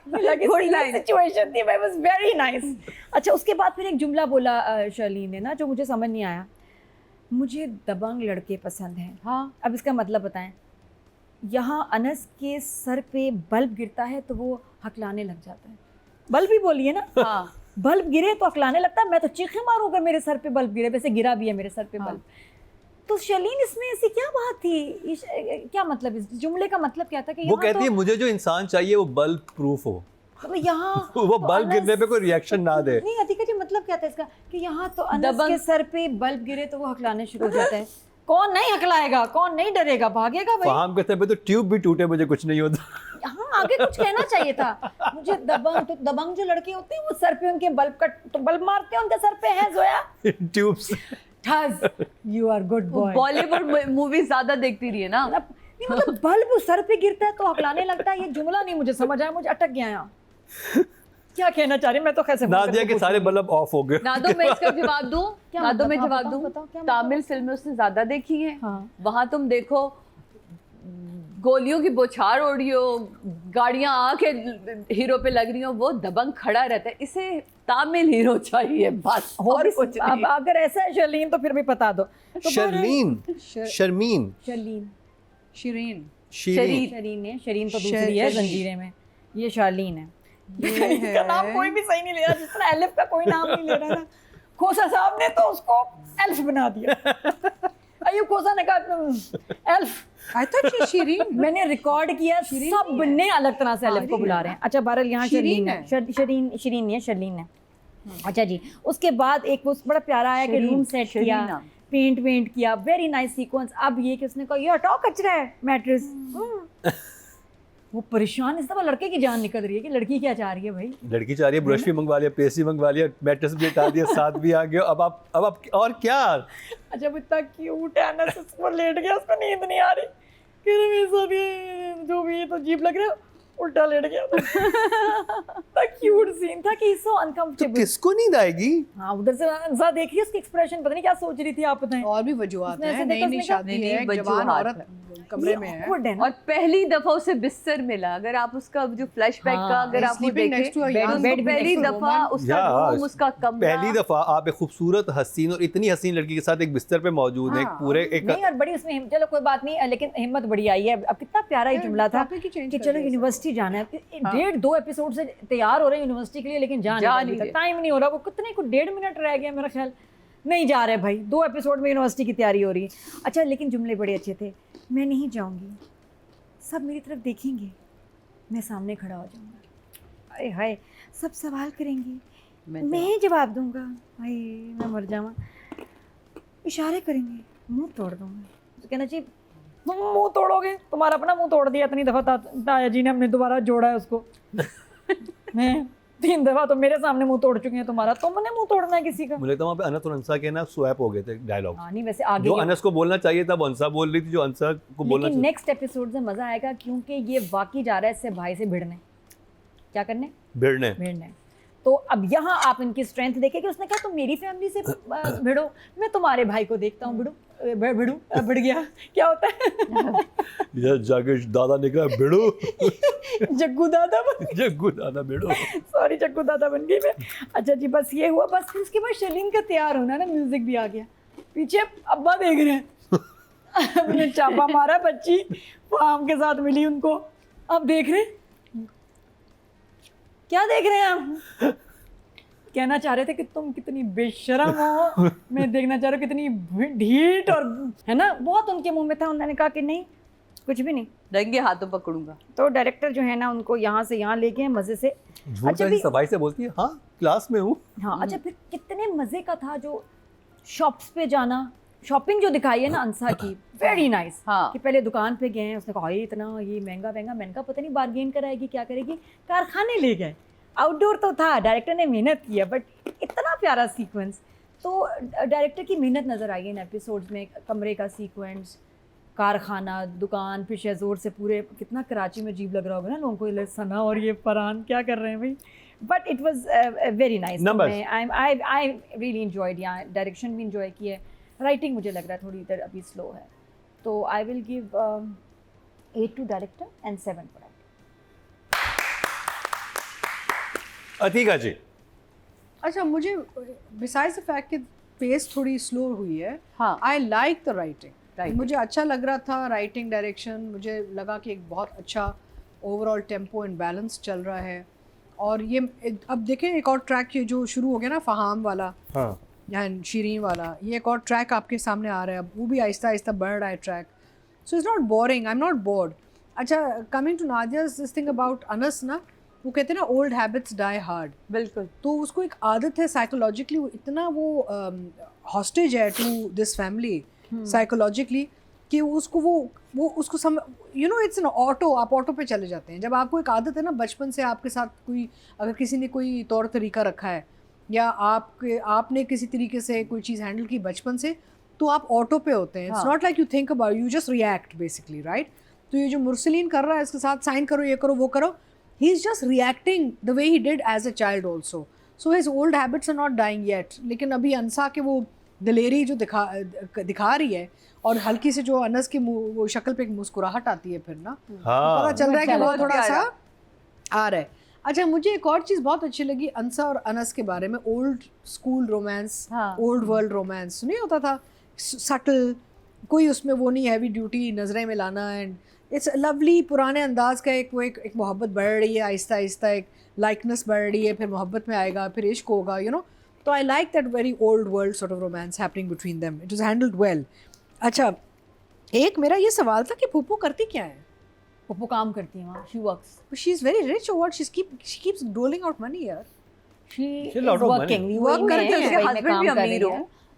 Good line. सिचुएशन थी, वाज वेरी नाइस। अच्छा, उसके बाद फिर एक जुमला बोला शर्लीन ने ना, जो मुझे समझ नहीं आया। मुझे दबंग लड़के पसंद हैं। हाँ अब इसका मतलब बताएं। यहाँ अनस के सर पे बल्ब गिरता है तो वो हकलाने लग जाता है। बल्ब ही बोलिए ना, हाँ बल्ब गिरे तो हकलाने लगता है। मैं तो चीखें मारूंगा मेरे सर पे बल्ब गिरे, वैसे गिरा भी है मेरे सर पे हाँ। बल्ब। तो शर्लीन इसमें ऐसी क्या बात थी, क्या मतलब, इस जुमले का मतलब क्या था कि वो यहाँ कहती है तो, मुझे जो इंसान चाहिए वो बल्ब प्रूफ हो, मतलब यहाँ वो तो बल्ब गिरने पे कोई रिएक्शन ना दे। नहीं अतिका जी, मतलब क्या था इसका कि यहाँ तो अनस दबंग- के सर पे बल्ब गिरे तो वो हकलाने शुरू हो जाता है। कौन नहीं हकलाएगा, कौन नहीं डरेगा, भागेगा भाई। फाहम कहते हैं तो ट्यूब भी टूटे मुझे कुछ नहीं होता। हाँ, आगे कुछ कहना चाहिए था मुझे। दबंग जो लड़के होते हैं वो सर पे उनके बल्ब का तो बल्ब मारते हैं, उनके सर पे है Zoya tubes. Thus, you are good boy. Bollywood movie ज्यादा देखती रही है ना। मतलब बल्ब सर पे गिरता है तो हकलाने लगता है, ये जुमला नहीं मुझे समझ आया, मुझे अटक गया यहाँ। क्या कहना चाह रही मैं तो कैसे नादिया के सारे बल्ब ऑफ हो गए। नादो मैं इसका जवाब दूं, क्या नादो मतलब? मैं हाँ, जवाब बताओ, दूं। बताओ, क्या मतलब? तामिल फिल्में उसने ज्यादा देखी हैं, हाँ। वहां तुम देखो गोलियों की बौछार हो रही हो, गाड़ियां आके हीरो पे लग रही हो, वो दबंग खड़ा रहता है। इसे तामिल हीरो चाहिए बस, और कुछ अब नहीं। अगर ऐसा है शर्लीन तो फिर भी बता दो। तो शर्मीन, शर्मीन, शर्लीन, शिरीन, शीरीन, शरीन है, शरीन तो शर- दूसरी है शरीन। जंजीरें में, ये शार्लीन है। ये इसका नाम है कोई भी सही नहीं ले रहा, जिस तरह एलिफ का कोई नाम नहीं ले रहा ना। खोसा साहब ने तो उसको एल्फ बना दिया। अय्यूब खोसा ने कहा elf. I thought she Shirin. मैंने रिकॉर्ड किया, शिरीन सब नहीं है। ने अलग तरह से एलिफ को बुला रहे हैं। अच्छा बहरहाल यहाँ शिरीन शर्लीन है, है। शरीन नहीं है, शर्लीन है। अच्छा जी, उसके बाद एक वो बड़ा प्यारा आया कि शरीन, रूम सेट किया, शरीना। पेंट किया, वेरी नाइस सीक्वेंस। अब ये कि उसने कहा ये हटाओ कचरा है मैट्रेस। वो परेशान, इस दफा लड़के की जान निकल रही है कि लड़की क्या चाह रही है भाई। लड़की चाह रही है ब्रश भी मंगवा लिया, पेस्ट भी मंगवा लिया, मैट्रेस भी हटा दिया, साथ भी आ गया। अब आप और क्या? अच्छा वो इतना क्यूट है ना, उस पर लेट गया, उसको नींद नहीं आ रही, कह रहे मेरे साथ ये जो भी, ये तो अजीब लग रहा है, उल्टा लेट गया। इतना क्यूट सीन था कि सो तो अनकंफर्टेबल। किसको नींद आएगी? हाँ उधर से अंसा देख रही है, उसकी एक्सप्रेशन पता नहीं क्या सोच रही थी, आप बताएं। और भी वजूहत उसने है, ऐसे नई देखा, नई उसने कहा, शादी नहीं, है, नहीं, एक जवान वजूहत औरत है। कमरे ये में है। awkward है ना। और पहली दफा उसे बिस्तर मिला, अगर आप उसका जो फ्लैशबैक हाँ, का अगर he's आप वो sleeping next to a देखें, young- उसको bed भी पहली next to a दफा woman। उसका या, रूम, उसका कमरा, पहली दफा आप एक खूबसूरत, हसीन और इतनी हसीन लड़की के साथ एक बिस्तर पे मौजूद है, एक हाँ, पूरे एक नहीं और बड़ी उसमें चलो कोई बात नहीं, लेकिन हिम्मत बड़ी आई है। अब कितना प्यारा ये जुमला था topic ही change कि कर चलो दिया यूनिवर्सिटी जाना है। 1.5-2 एपिसोड से तैयार हो रहे हैं यूनिवर्सिटी के लिए, लेकिन जा जा नहीं नहीं रहे। टाइम नहीं हो रहा। वो कितने को 1.5 मिनट रह गया मेरा ख्याल, नहीं जा रहे भाई। 2 एपिसोड में यूनिवर्सिटी की तैयारी हो रही है। अच्छा लेकिन जुमले बड़े अच्छे थे। मैं नहीं जाऊंगी, सब मेरी तरफ देखेंगे, मैं सामने खड़ा हो जाऊंगा, अरे हाय सब सवाल करेंगे, मैं जवाब दूंगा, भाई मैं मर जाऊँ, इशारे करेंगे, मुंह तोड़ दूंगा। तो कहना चाहिए मुंह तोड़ोगे, तुम्हारा अपना मुंह तोड़ दिया इतनी दफ़ा, ताया जी ने हमने दोबारा जोड़ा है उसको। मैं 3 दफ़ा तो मेरे सामने मुंह तोड़ चुके हैं तुम्हारा, तुमने मुंह तोड़ना है किसी का। मुझे लगता है वहाँ पे अनस और अंसा के ना स्वैप हो गए थे डायलॉग। हाँ नहीं वैसे आगे जो ही- अनस को बोलना चाहिए था वो अंसा बोल रही थी, जो अंसा को बोलना लेकिन चाहिए। नेक्स्ट एपिसोड से मज़ा आएगा, क्योंकि ये वाकई जा रहा है इससे भाई से भिड़ने। क्या करने? भिड़ने। भिड़ने। तो अब यहाँ आप इनकी स्ट्रेंथ देखें कि उसने कहा तुम मेरी फैमिली से भिड़ो, मैं तुम्हारे भाई को देखता हूँ भिड़ू भिड़ गया क्या होता है। ये जाके दादा निकला भिड़ो। जग्गू दादा जग्गू दादा भिड़ो। सॉरी जग्गू दादा बन गई मैं। अच्छा जी बस ये हुआ, बस फिर उसके बाद शर्लीन का तैयार होना ना, म्यूजिक भी आ गया, पीछे अब्बा देख रहे हैं। उन्हें चापा मारा, बच्ची फार्म के साथ मिली उनको, अब देख रहे क्या देख रहे हैं हम? कहना चाह रहे थे कि तुम कितनी बेशरम हो, मैं देखना चाह रहा हूँ कितनी ढीठ, और है ना बहुत उनके मुंह में था। उन्होंने कहा कि नहीं कुछ भी नहीं, रंगे हाथों पकड़ूंगा। तो डायरेक्टर जो है ना उनको यहाँ से यहाँ लेके हैं मज़े से। झूठ अच्छा ऐसी भी- सफाई से बोलती है, हाँ क्लास में हूँ। हाँ अच्छा फिर कितने मज़े का था जो शॉप्स पे जाना, शॉपिंग जो दिखाई है ना अंसा की, वेरी नाइस। हाँ। कि पहले दुकान पे गए, उसने कहा ये इतना ये महंगा महंगा महंगा, पता नहीं बार्गेन कराएगी क्या करेगी, कारखाने ले गए। आउटडोर तो था, डायरेक्टर ने मेहनत की है, बट इतना प्यारा सीक्वेंस। तो डायरेक्टर की मेहनत नज़र आई इन एपिसोड्स में, कमरे का सीक्वेंस, कारखाना, दुकान, फिर शेजोर से पूरे, कितना कराची में अजीब लग रहा होगा ना लोगों को, ये सना और ये फरहान क्या कर रहे हैं भाई, but it was very nice. Numbers. I really enjoyed, यहाँ डायरेक्शन भी इंजॉय की है, राइटिंग मुझे लग रहा है थोड़ी इधर अभी स्लो है, तो I will give 8 to director and 7 for actor. Atika ji. अच्छा मुझे बिसाइड्स द फैक्ट कि पेस थोड़ी स्लो हुई है, हाँ। I like the writing. Right. मुझे अच्छा लग रहा था राइटिंग, डायरेक्शन, मुझे लगा कि एक बहुत अच्छा ओवरऑल टेम्पो एंड बैलेंस चल रहा है। और ये अब देखें एक और ट्रैक ये जो शुरू हो गया ना फहाम वाला, हाँ एंड शीरीन वाला, ये एक और ट्रैक आपके सामने आ रहा है, अब वो भी आहिस्ता आहिस्ता बढ़ रहा है track, so it's not boring, I am not bored. अच्छा coming to Nadia's this thing about Anas ना, वो कहते हैं ना ओल्ड हैबिट्स डाई हार्ड, बिल्कुल। तो उसको एक आदत है साइकोलॉजिकली, इतना वो हॉस्टेज है टू दिस फैमिली साइकोलॉजिकली कि उसको वो उसको some you know it's an auto, आप ऑटो पे चले जाते हैं। जब आपको एक आदत है ना बचपन से आपके साथ कोई, अगर किसी ने कोई तौर तरीका रखा है या आपने किसी तरीके से कोई चीज़ हैंडल की बचपन से, तो आप ऑटो पे होते हैं। It's not like you think about, you just react basically, right. तो ये जो मुरसलीन कर रहा है इसके साथ, साइन करो, ये करो, वो करो, he is just reacting the way he did as a child also. So his old habits are not dying yet. लेकिन अभी अंसा के वो दिलेरी जो दिखा रही है और हल्की से जो अनस की वो शक्ल पे एक मुस्कुराहट आती है फिर ना, हाँ पता चल रहा है कि वो बहुत थोड़ा सा प्यारा। आ रहा है। अच्छा, मुझे एक और चीज़ बहुत अच्छी लगी अंसा और अनस के बारे में, ओल्ड स्कूल रोमांस, हाँ। ओल्ड वर्ल्ड रोमांस नहीं होता था, सटल, कोई उसमें वो नहीं हैवी ड्यूटी नजरें में लाना, एंड इट्स लवली पुराने अंदाज का एक मोहब्बत बढ़ रही है आहिस्ता आहिस्ता, एक लाइकनेस बढ़ रही है, फिर मोहब्बत में आएगा, फिर इश्क होगा, यू नो। तो आई like that very old world sort of romance happening between them, it was handled well. अच्छा, एक मेरा ये सवाल था कि फूफू करती क्या है? पप्पू काम करती है वहाँ, she works, she is very rich और she keeps doling out money यार। She She's a is lot of money. Working, Work करके उसके husband भी अमीर हो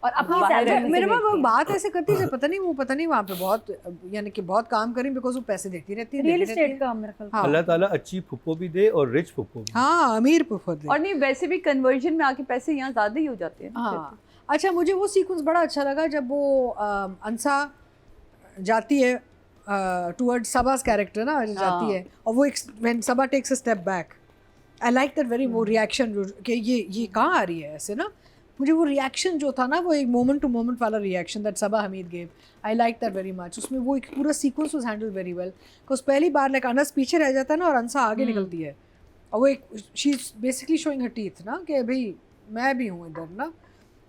और अपनी हाँ, salary salary मेरे से पास वो देती है। बात ऐसे करती है, पता नहीं वहाँ पे बहुत, यानी कि बहुत काम करें बिकॉज वो पैसे देती रहती है, रियल देती रहती एस्टेट है। का मेरा ख्याल। हाँ। अल्लाह ताला अच्छी फुप्पो भी दे और रिच फुप्पो भी। हाँ, अमीर फूफो दे। और नहीं वैसे भी कन्वर्जन में आके पैसे यहाँ ज़्यादा ही हो जाते हैं। हाँ। अच्छा, मुझे वो सीक्वेंस बड़ा अच्छा लगा जब वो अंसा जाती है टुवर्ड सबा's कैरेक्टर ना, जाती है और वो when Saba takes a step back, I like that very, वो रिएक्शन कि ये कहाँ आ रही है ऐसे ना, मुझे वो रिएक्शन जो था ना, वो एक मोमेंट टू मोमेंट वाला reaction that Saba Hameed gave, I like that very much. उसमें वो एक पूरा sequence was handle very well, because पहली बार लाइक अनस पीछे रह जाता है ना और अंसा आगे निकलती है, और वो एक she is basically showing her teeth ना कि भाई मैं भी हूँ इधर ना।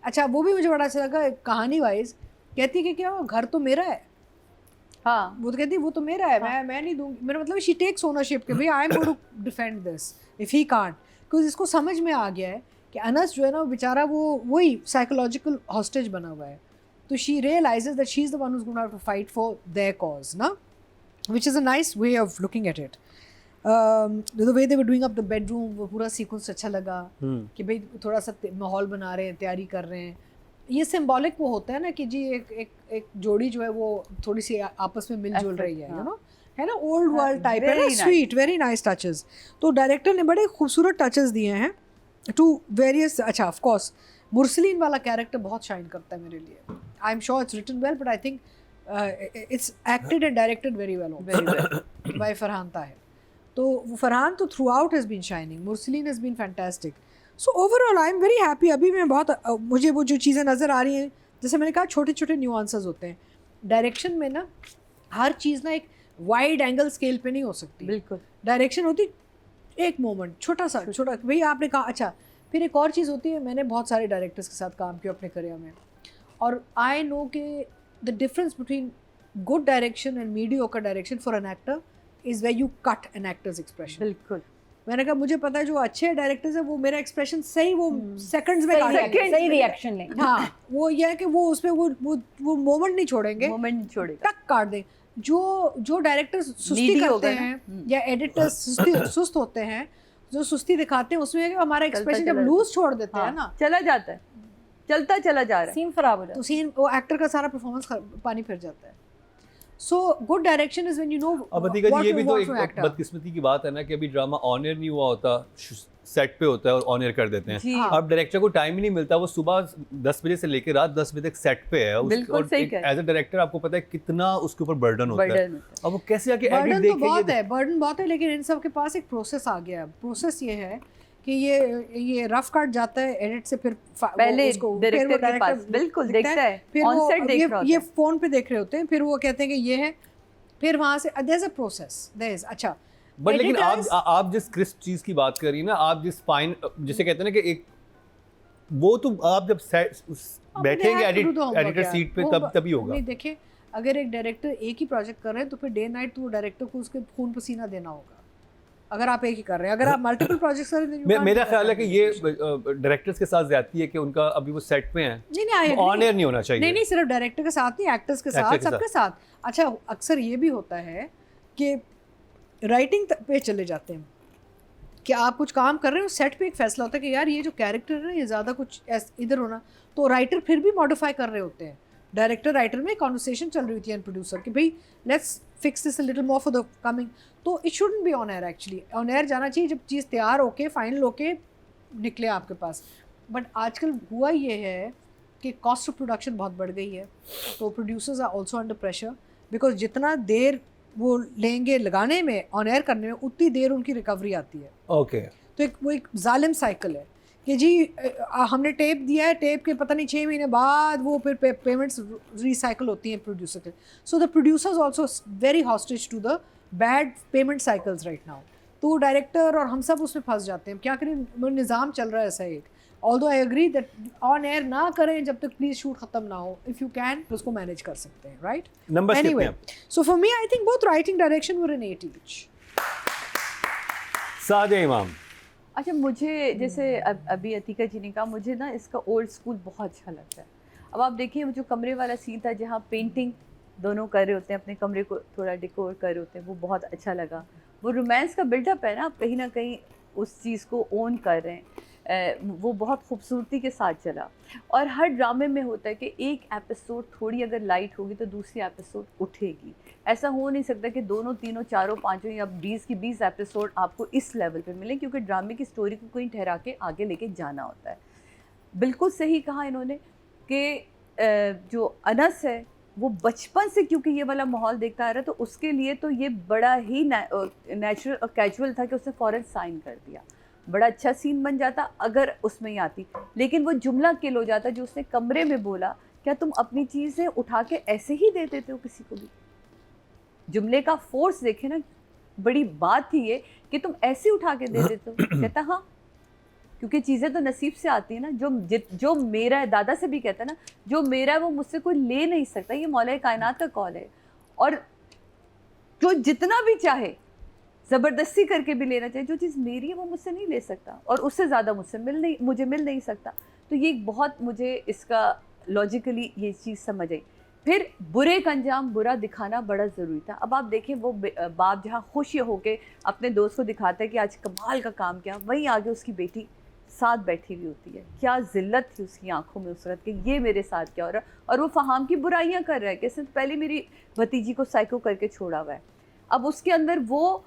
अच्छा, वो भी मुझे बड़ा अच्छा लगा कहानी वाइज, कहती है कि क्या घर तो मेरा है, हाँ वो तो कहती है वो तो मेरा है, मैं नहीं दूंगी, मेरा मतलब शी टेक्स ओनरशिप कि भाई I am going to defend this if he can't, because इसको समझ में आ गया है कि अनस जो है ना वो बेचारा वो वही साइकोलॉजिकल हॉस्टेज बना हुआ है, तो she realises that she is the one who is going to have to fight for their cause ना, which is a nice way of looking at it. The way they were doing up the bedroom, वो पूरा sequence अच्छा लगा कि भाई थोड़ा सा माहौल बना रहे हैं, तैयारी कर रहे हैं, ये सिंबॉलिक वो होता है ना कि जी एक जोड़ी जो है वो थोड़ी सी आपस में मिलजुल रही है, यू नो, है ना, ओल्ड वर्ल्ड टाइप है ना, स्वीट, वेरी नाइस टचेस। तो डायरेक्टर ने बड़े खूबसूरत टचेस दिए हैं टू वेरियस। अच्छा, ऑफ कोर्स मुरसलीन वाला कैरेक्टर बहुत शाइन करता है मेरे लिए, I am sure it's written well, but I think it's acted and directed very well by Farhan Tahir. तो फरहान तो throughout has been shining, Mursaleen has been fantastic. So overall I am very happy. अभी मैं बहुत मुझे वो जो चीज़ें नज़र आ रही हैं, जैसे मैंने कहा छोटे छोटे न्यूआंसेस होते हैं डायरेक्शन में ना, हर चीज़ ना एक वाइड एंगल स्केल पे नहीं हो सकती, बिल्कुल डायरेक्शन होती एक मोमेंट छोटा भाई आपने कहा। अच्छा, फिर एक और चीज़ होती है, मैंने बहुत सारे डायरेक्टर्स के साथ काम किया अपने करियर में, और आई नो कि the difference between good direction and mediocre direction for an actor is where you cut an actor's expression. बिल्कुल, मैंने कहा मुझे पता है जो अच्छे डायरेक्टर्स हैं वो मेरा एक्सप्रेशन सही वो सेकंड्स में काट देंगे। सही रिएक्शन लेंगे। हाँ, वो ये है कि वो उसमें वो मोमेंट नहीं छोड़ेंगे, मोमेंट नहीं छोड़ेगा। टक काट दें। जो डायरेक्टर्स सुस्ती Needy करते होगा ना। हैं या एडिटर्स सुस्त होते हैं, जो सुस्ती दिखाते हैं, उसमें है कि हमारा एक्सप्रेशन जब चला लूज छोड़ देते हैं हाँ, ना, चला जाता है, चलता चला जा रहा है। सीन खराब हो जाता तो सीन वो एक्टर का सारा परफॉर्मेंस पानी फिर जाता है। So good direction is when you know. अब अतिका जी ये भी तो एक बदकिस्मती की बात है ना कि अभी ड्रामा ऑन एयर नहीं हुआ होता, सेट पे होता है और ऑन एयर कर देते हैं। जी अब डायरेक्टर को टाइम ही नहीं मिलता, वो सुबह 10 बजे से लेकर रात 10 बजे तक सेट पे है। बिल्कुल सही कह रहे हैं। एज अ डायरेक्टर आपको पता है कितना उसके ऊपर बर्डन होता है। बर्डन होता है। अब वो कैसे आके एडिट बर्डन तो देखे बहुत है, बर्डन बहुत है, लेकिन इन सब के पास एक प्रोसेस आ गया। प्रोसेस ये है कि ये रफ कट जाता है एडिट से, फिर पहले डायरेक्टर के पास बिल्कुल देखता है, फिर ऑन वो सेट देख रहा ये होता है। फोन पे देख रहे होते हैं, फिर वो कहते हैं कि ये है, फिर वहाँ से there is a process, there is. अच्छा, बट लेकिन editors- आप जिस क्रिस्प चीज की बात कर रही है ना, आप जिस फाइन जिसे कहते हैं ना कि एक वो तो आप जब बैठेंगे एडिटर सीट पे तभी होगा। नहीं देखिए, अगर एक डायरेक्टर एक ही प्रोजेक्ट कर रहे हैं तो फिर डे नाइट तो वो डायरेक्टर को उसके खून पसीना देना होगा। अगर आप एक ही कर रहे हैं, अगर आप मल्टीपल प्रोजेक्ट्स कर रहे हैं, मेरा ख्याल है कि ये डायरेक्टर्स के साथ ज्यादती है कि उनका अभी वो सेट पे हैं, नहीं ऑन एयर नहीं होना चाहिए। नहीं सिर्फ डायरेक्टर के साथ नहीं, एक्टर्स के साथ, सबके साथ। अच्छा, अक्सर ये भी होता है कि राइटिंग पे चले जाते हैं कि आप कुछ काम कर रहे हो, सेट पे एक फैसला होता है कि यार ये जो कैरेक्टर है ना, ये ज़्यादा कुछ इधर होना, तो राइटर फिर भी मॉडिफाई कर रहे होते हैं। डायरेक्टर राइटर में कॉन्वर्सेशन चल रही होती है एंड प्रोड्यूसर कि भाई let's fix this a little more for the coming. तो it shouldn't be on air, actually on air जाना चाहिए जब चीज़ तैयार होके फाइनल होके निकले आपके पास। बट आजकल हुआ ये है कि कॉस्ट ऑफ प्रोडक्शन बहुत बढ़ गई है, तो producers are also under pressure, because जितना देर वो लेंगे लगाने में, ऑन एयर करने में, उतनी देर उनकी रिकवरी आती है। ओके तो वो एक जालिम साइकिल है कि जी हमने टेप दिया है, टेप के पता नहीं 6 महीने बाद वो फिर पेमेंट्स रिसाइकिल होती हैं प्रोड्यूसर के। So the producers also very hostage to the bad payment cycles right now. तो डायरेक्टर और हम सब उसमें फंस जाते हैं। क्या करें, निज़ाम चल रहा है ऐसा एक। Although I agree that on air ना करें जब तक प्लीज शूट खत्म ना हो, इफ़ यू कैन उसको मैनेज कर सकते हैं, right? Number anyway, so for me I think both writing direction were an 8 each. Sadia Imam. अच्छा, मुझे जैसे अभी अतीका जी ने कहा, मुझे ना इसका ओल्ड स्कूल बहुत अच्छा लगता है। अब आप देखिए वो जो कमरे वाला सीन था जहाँ पेंटिंग दोनों कर रहे होते हैं, अपने कमरे को थोड़ा डेकोर कर रहे होते हैं, वो बहुत अच्छा लगा। वो रोमांस का बिल्डअप है ना, आप कहीं ना कहीं उस चीज़ को ओन कर रहे हैं, वो बहुत खूबसूरती के साथ चला। और हर ड्रामे में होता है कि एक एपिसोड थोड़ी अगर लाइट होगी तो दूसरी एपिसोड उठेगी। ऐसा हो नहीं सकता कि दोनों तीनों चारों पाँचों या 20 की 20 एपिसोड आपको इस लेवल पे मिले, क्योंकि ड्रामे की स्टोरी को कोई ठहरा के आगे लेके जाना होता है। बिल्कुल सही कहा इन्होंने कि जो अनस है वो बचपन से क्योंकि ये वाला माहौल देखता आ रहा है, तो उसके लिए तो ये बड़ा ही नेचुरल और कैजुअल था कि उसने फ़ौरन साइन कर दिया। बड़ा अच्छा सीन बन जाता अगर उसमें ही आती, लेकिन वो जुमला किल हो जाता जो उसने कमरे में बोला। क्या तुम अपनी चीज़ें उठा के ऐसे ही दे देते हो किसी को भी? जुमले का फोर्स देखे ना, बड़ी बात थी ये कि तुम ऐसे उठा के दे देते हो। कहता हाँ, क्योंकि चीज़ें तो नसीब से आती है ना। जो मेरा है, दादा से भी कहता है ना, जो मेरा है वो मुझसे कोई ले नहीं सकता। ये मौला कायनात का कॉल है, और जो जितना भी चाहे ज़बरदस्ती करके भी लेना चाहिए, जो चीज़ मेरी है वो मुझसे नहीं ले सकता, और उससे ज़्यादा मुझे मिल नहीं सकता। तो ये बहुत, मुझे इसका लॉजिकली ये चीज़ समझ आई। फिर बुरे का अंजाम बुरा दिखाना बड़ा ज़रूरी था। अब आप देखें वो बाप जहाँ खुश होके अपने दोस्त को दिखाता है कि आज कमाल का काम किया, वहीं आगे उसकी बेटी साथ बैठी हुई होती है। क्या ज़िल्लत थी उसकी आंखों में उस वक्त कि ये मेरे साथ क्या हो रहा है, और वो फ़हाम की बुराइयां कर रहा है कि इसने पहले मेरी भतीजी को साइको करके छोड़ा हुआ है। अब उसके अंदर वो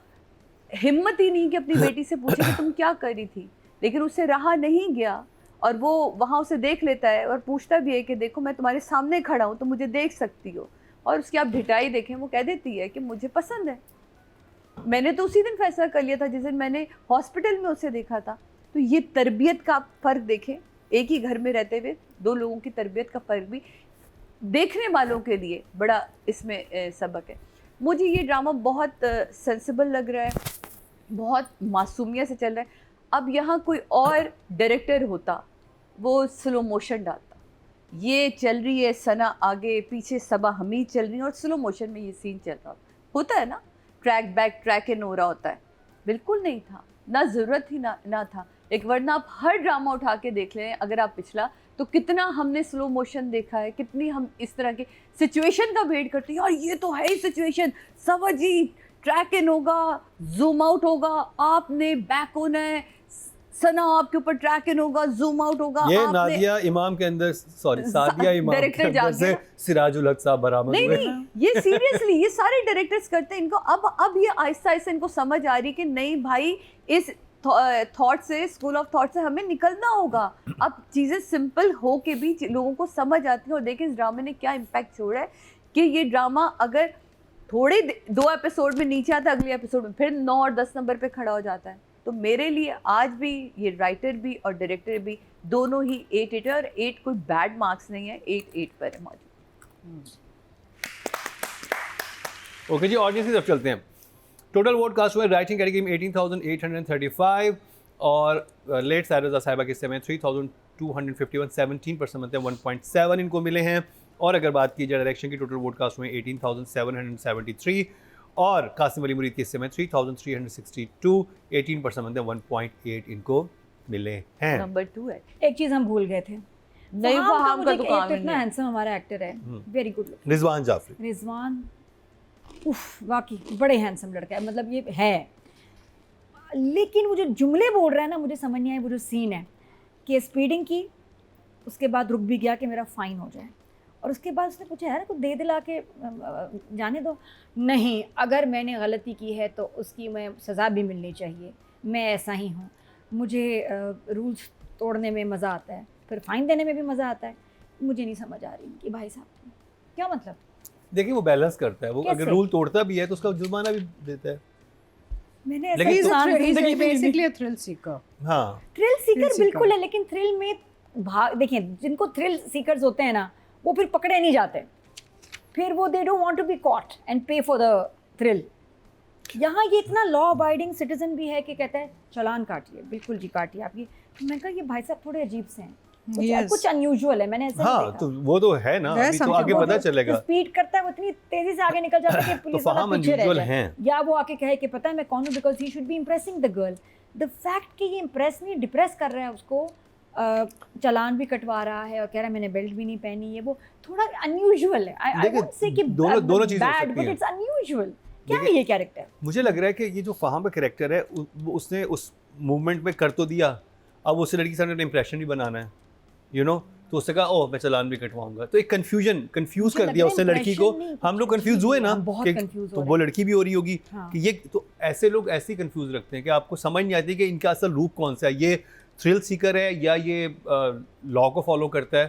हिम्मत ही नहीं कि अपनी बेटी से पूछे कि तुम क्या कर रही थी, लेकिन उससे रहा नहीं गया, और वो वहाँ उसे देख लेता है और पूछता भी है कि देखो मैं तुम्हारे सामने खड़ा हूँ तो मुझे देख सकती हो। और उसकी आप ढिठाई देखें, वो कह देती है कि मुझे पसंद है। मैंने तो उसी दिन फैसला कर लिया था जिस दिन मैंने हॉस्पिटल में उसे देखा था। तो ये तरबियत का फ़र्क देखें, एक ही घर में रहते हुए दो लोगों की तरबियत का फ़र्क भी देखने वालों के लिए बड़ा इसमें सबक है। मुझे ये ड्रामा बहुत सेंसिबल लग रहा है, बहुत मासूमियत से चल रहा है। अब यहाँ कोई और डायरेक्टर होता, वो स्लो मोशन डालता। ये चल रही है सना आगे पीछे, सबा हमीद चल रही है और स्लो मोशन में ये सीन चल रहा होता है ना, ट्रैक बैक ट्रैक इन हो रहा होता है। बिल्कुल नहीं था, ना ज़रूरत ही ना था। एक वरना आप हर ड्रामा उठा के देख लें, अगर आप पिछला, तो कितना हमने स्लो मोशन देखा है, कितनी हम इस तरह की सिचुएशन का वेट करते हैं। यार ये तो है ही सिचुएशन, सबा जी ट्रैक इन होगा, जूम आउट होगा, आपने बैक होना है, सना आपके ऊपर ट्रैक इन होगा, जूम आउट होगा। ये नादिया इमाम के अंदर, सॉरी सादिया इमाम के अंदर से सिराजुल हक साहब बरामद हुए। नहीं, ये सीरियसली ये सारे डायरेक्टर्स करते हैं इनको। अब ये आहिस्ता आहिस्ता इनको समझ आ रही कि नहीं भाई, इस थॉट से, स्कूल ऑफ थॉट से हमें निकलना होगा। अब चीज़ें सिंपल हो के भी लोगों को समझ आती हैं। और देखिए इस ड्रामे ने क्या इम्पैक्ट छोड़ा है कि ये ड्रामा अगर थोड़े 2 एपिसोड में नीचे आता है, अगले एपिसोड में फिर 9 और 10 नंबर पे खड़ा हो जाता है। तो मेरे लिए आज भी ये राइटर भी और डायरेक्टर भी दोनों ही 8 है, और 8 कोई बैड मार्क्स नहीं है, 8 पर है मौजूद। ओके जी, ऑडियंस की तरफ चलते हैं। टोटल वोट कास्ट हुए राइटिंग कैटेगरी में 18,835 और लेट सायरज़ा साहिबा के हिस्से में 3,251, 17% बनते हैं, 1.7 इनको मिले हैं। और अगर बात की जाए डायरेक्शन की, टोटल वोट कास्ट हुए 18,773 और कासिम अली मुरीद के हिस्से में 3,362, 18% बनते हैं, 1.8 इनको मिले हैं। नंबर 2 है। एक चीज़ हम भूल गए थे, नहीं फहाम का तो काम ही इतना नहीं। हैंडसम हमारा एक्टर है, very good look. Rizwan Jafri, Rizwan उफ, वाकई बड़े हैंडसम लड़का है, मतलब ये है। लेकिन वो जो जुमले बोल रहा है ना, मुझे समझ नहीं आया। वो जो सीन है कि स्पीडिंग की, उसके बाद रुक भी गया कि मेरा फ़ाइन हो जाए, और उसके बाद उसने पूछा यार कुछ दे दिला के जाने दो। नहीं, अगर मैंने गलती की है तो उसकी मैं सज़ा भी मिलनी चाहिए, मैं ऐसा ही हूँ, मुझे रूल्स तोड़ने में मज़ा आता है, फिर फ़ाइन देने में भी मज़ा आता है। मुझे नहीं समझ आ रही कि भाई साहब क्या मतलब। देखिए वो बैलेंस करता है, वो अगर कैसे? रूल तोड़ता भी है तो उसका जुर्माना भी देता है। मैंने ऐसा लेकिन इंसान He's जिंदगी में नहीं basically a thrill seeker. हाँ थ्रिल सीकर seeker. बिल्कुल है, लेकिन थ्रिल में भाग देखिए, जिनको थ्रिल सीकर्स होते हैं ना, वो फिर पकड़े नहीं जाते, फिर वो they don't want to be caught and pay for the thrill. यहाँ ये इतना लॉ अबाइडिंग सिटीजन भी है कि कहता है चालान काटिए, बिल्कुल जी काटिए आपकी। तो मैं कहा ये भाई साहब थोड़े अजीब से हैं, Yes. कुछ अनयूजुअल है, मैंने ऐसा हाँ नहीं तो देखा। वो तो है ना, है अभी तो something आगे about पता it. चलेगा। स्पीड करता है वो इतनी तेजी से आगे निकल जाता है कि पुलिस वाला फाहम पीछे रह unusual जाए, हैं। या वो आके कहे कि पता है मैं कौन हूँ, because he should be impressing the girl. The fact कि ये इम्प्रेस नहीं, डिप्रेस कर रहा है उसको, चालान भी कटवा रहा है और कह रहा है मैंने बेल्ट भी नहीं पहनी, है वो थोड़ा अनयूजुअल है। आई देखिए, वोंट से कि दोनों चीजें हो बैड, सकती बट हैं। It's unusual. क्या है देखिए, ये कैरेक्टर? मुझे लग रहा है कि ये जो फाहम का कैरेक्टर है उसने उस मूवमेंट में कर तो दिया, अब उस लड़की के सामने इंप्रेशन भी बनाना है, यू नो, तो उसने कहा ओह मैं चालान भी कटवाऊंगा, तो एक कंफ्यूज कर दिया उसने लड़की को। हम लोग कंफ्यूज हुए ना, हम बहुत कि confuse हो तो रहे वो हैं। लड़की भी हो रही होगी हाँ। कि ये तो ऐसे लोग ऐसे ही कंफ्यूज रखते हैं कि आपको समझ नहीं आती कि इनका असल रूप कौन सा है, ये थ्रिल सीकर है या ये लॉ को फॉलो करता है।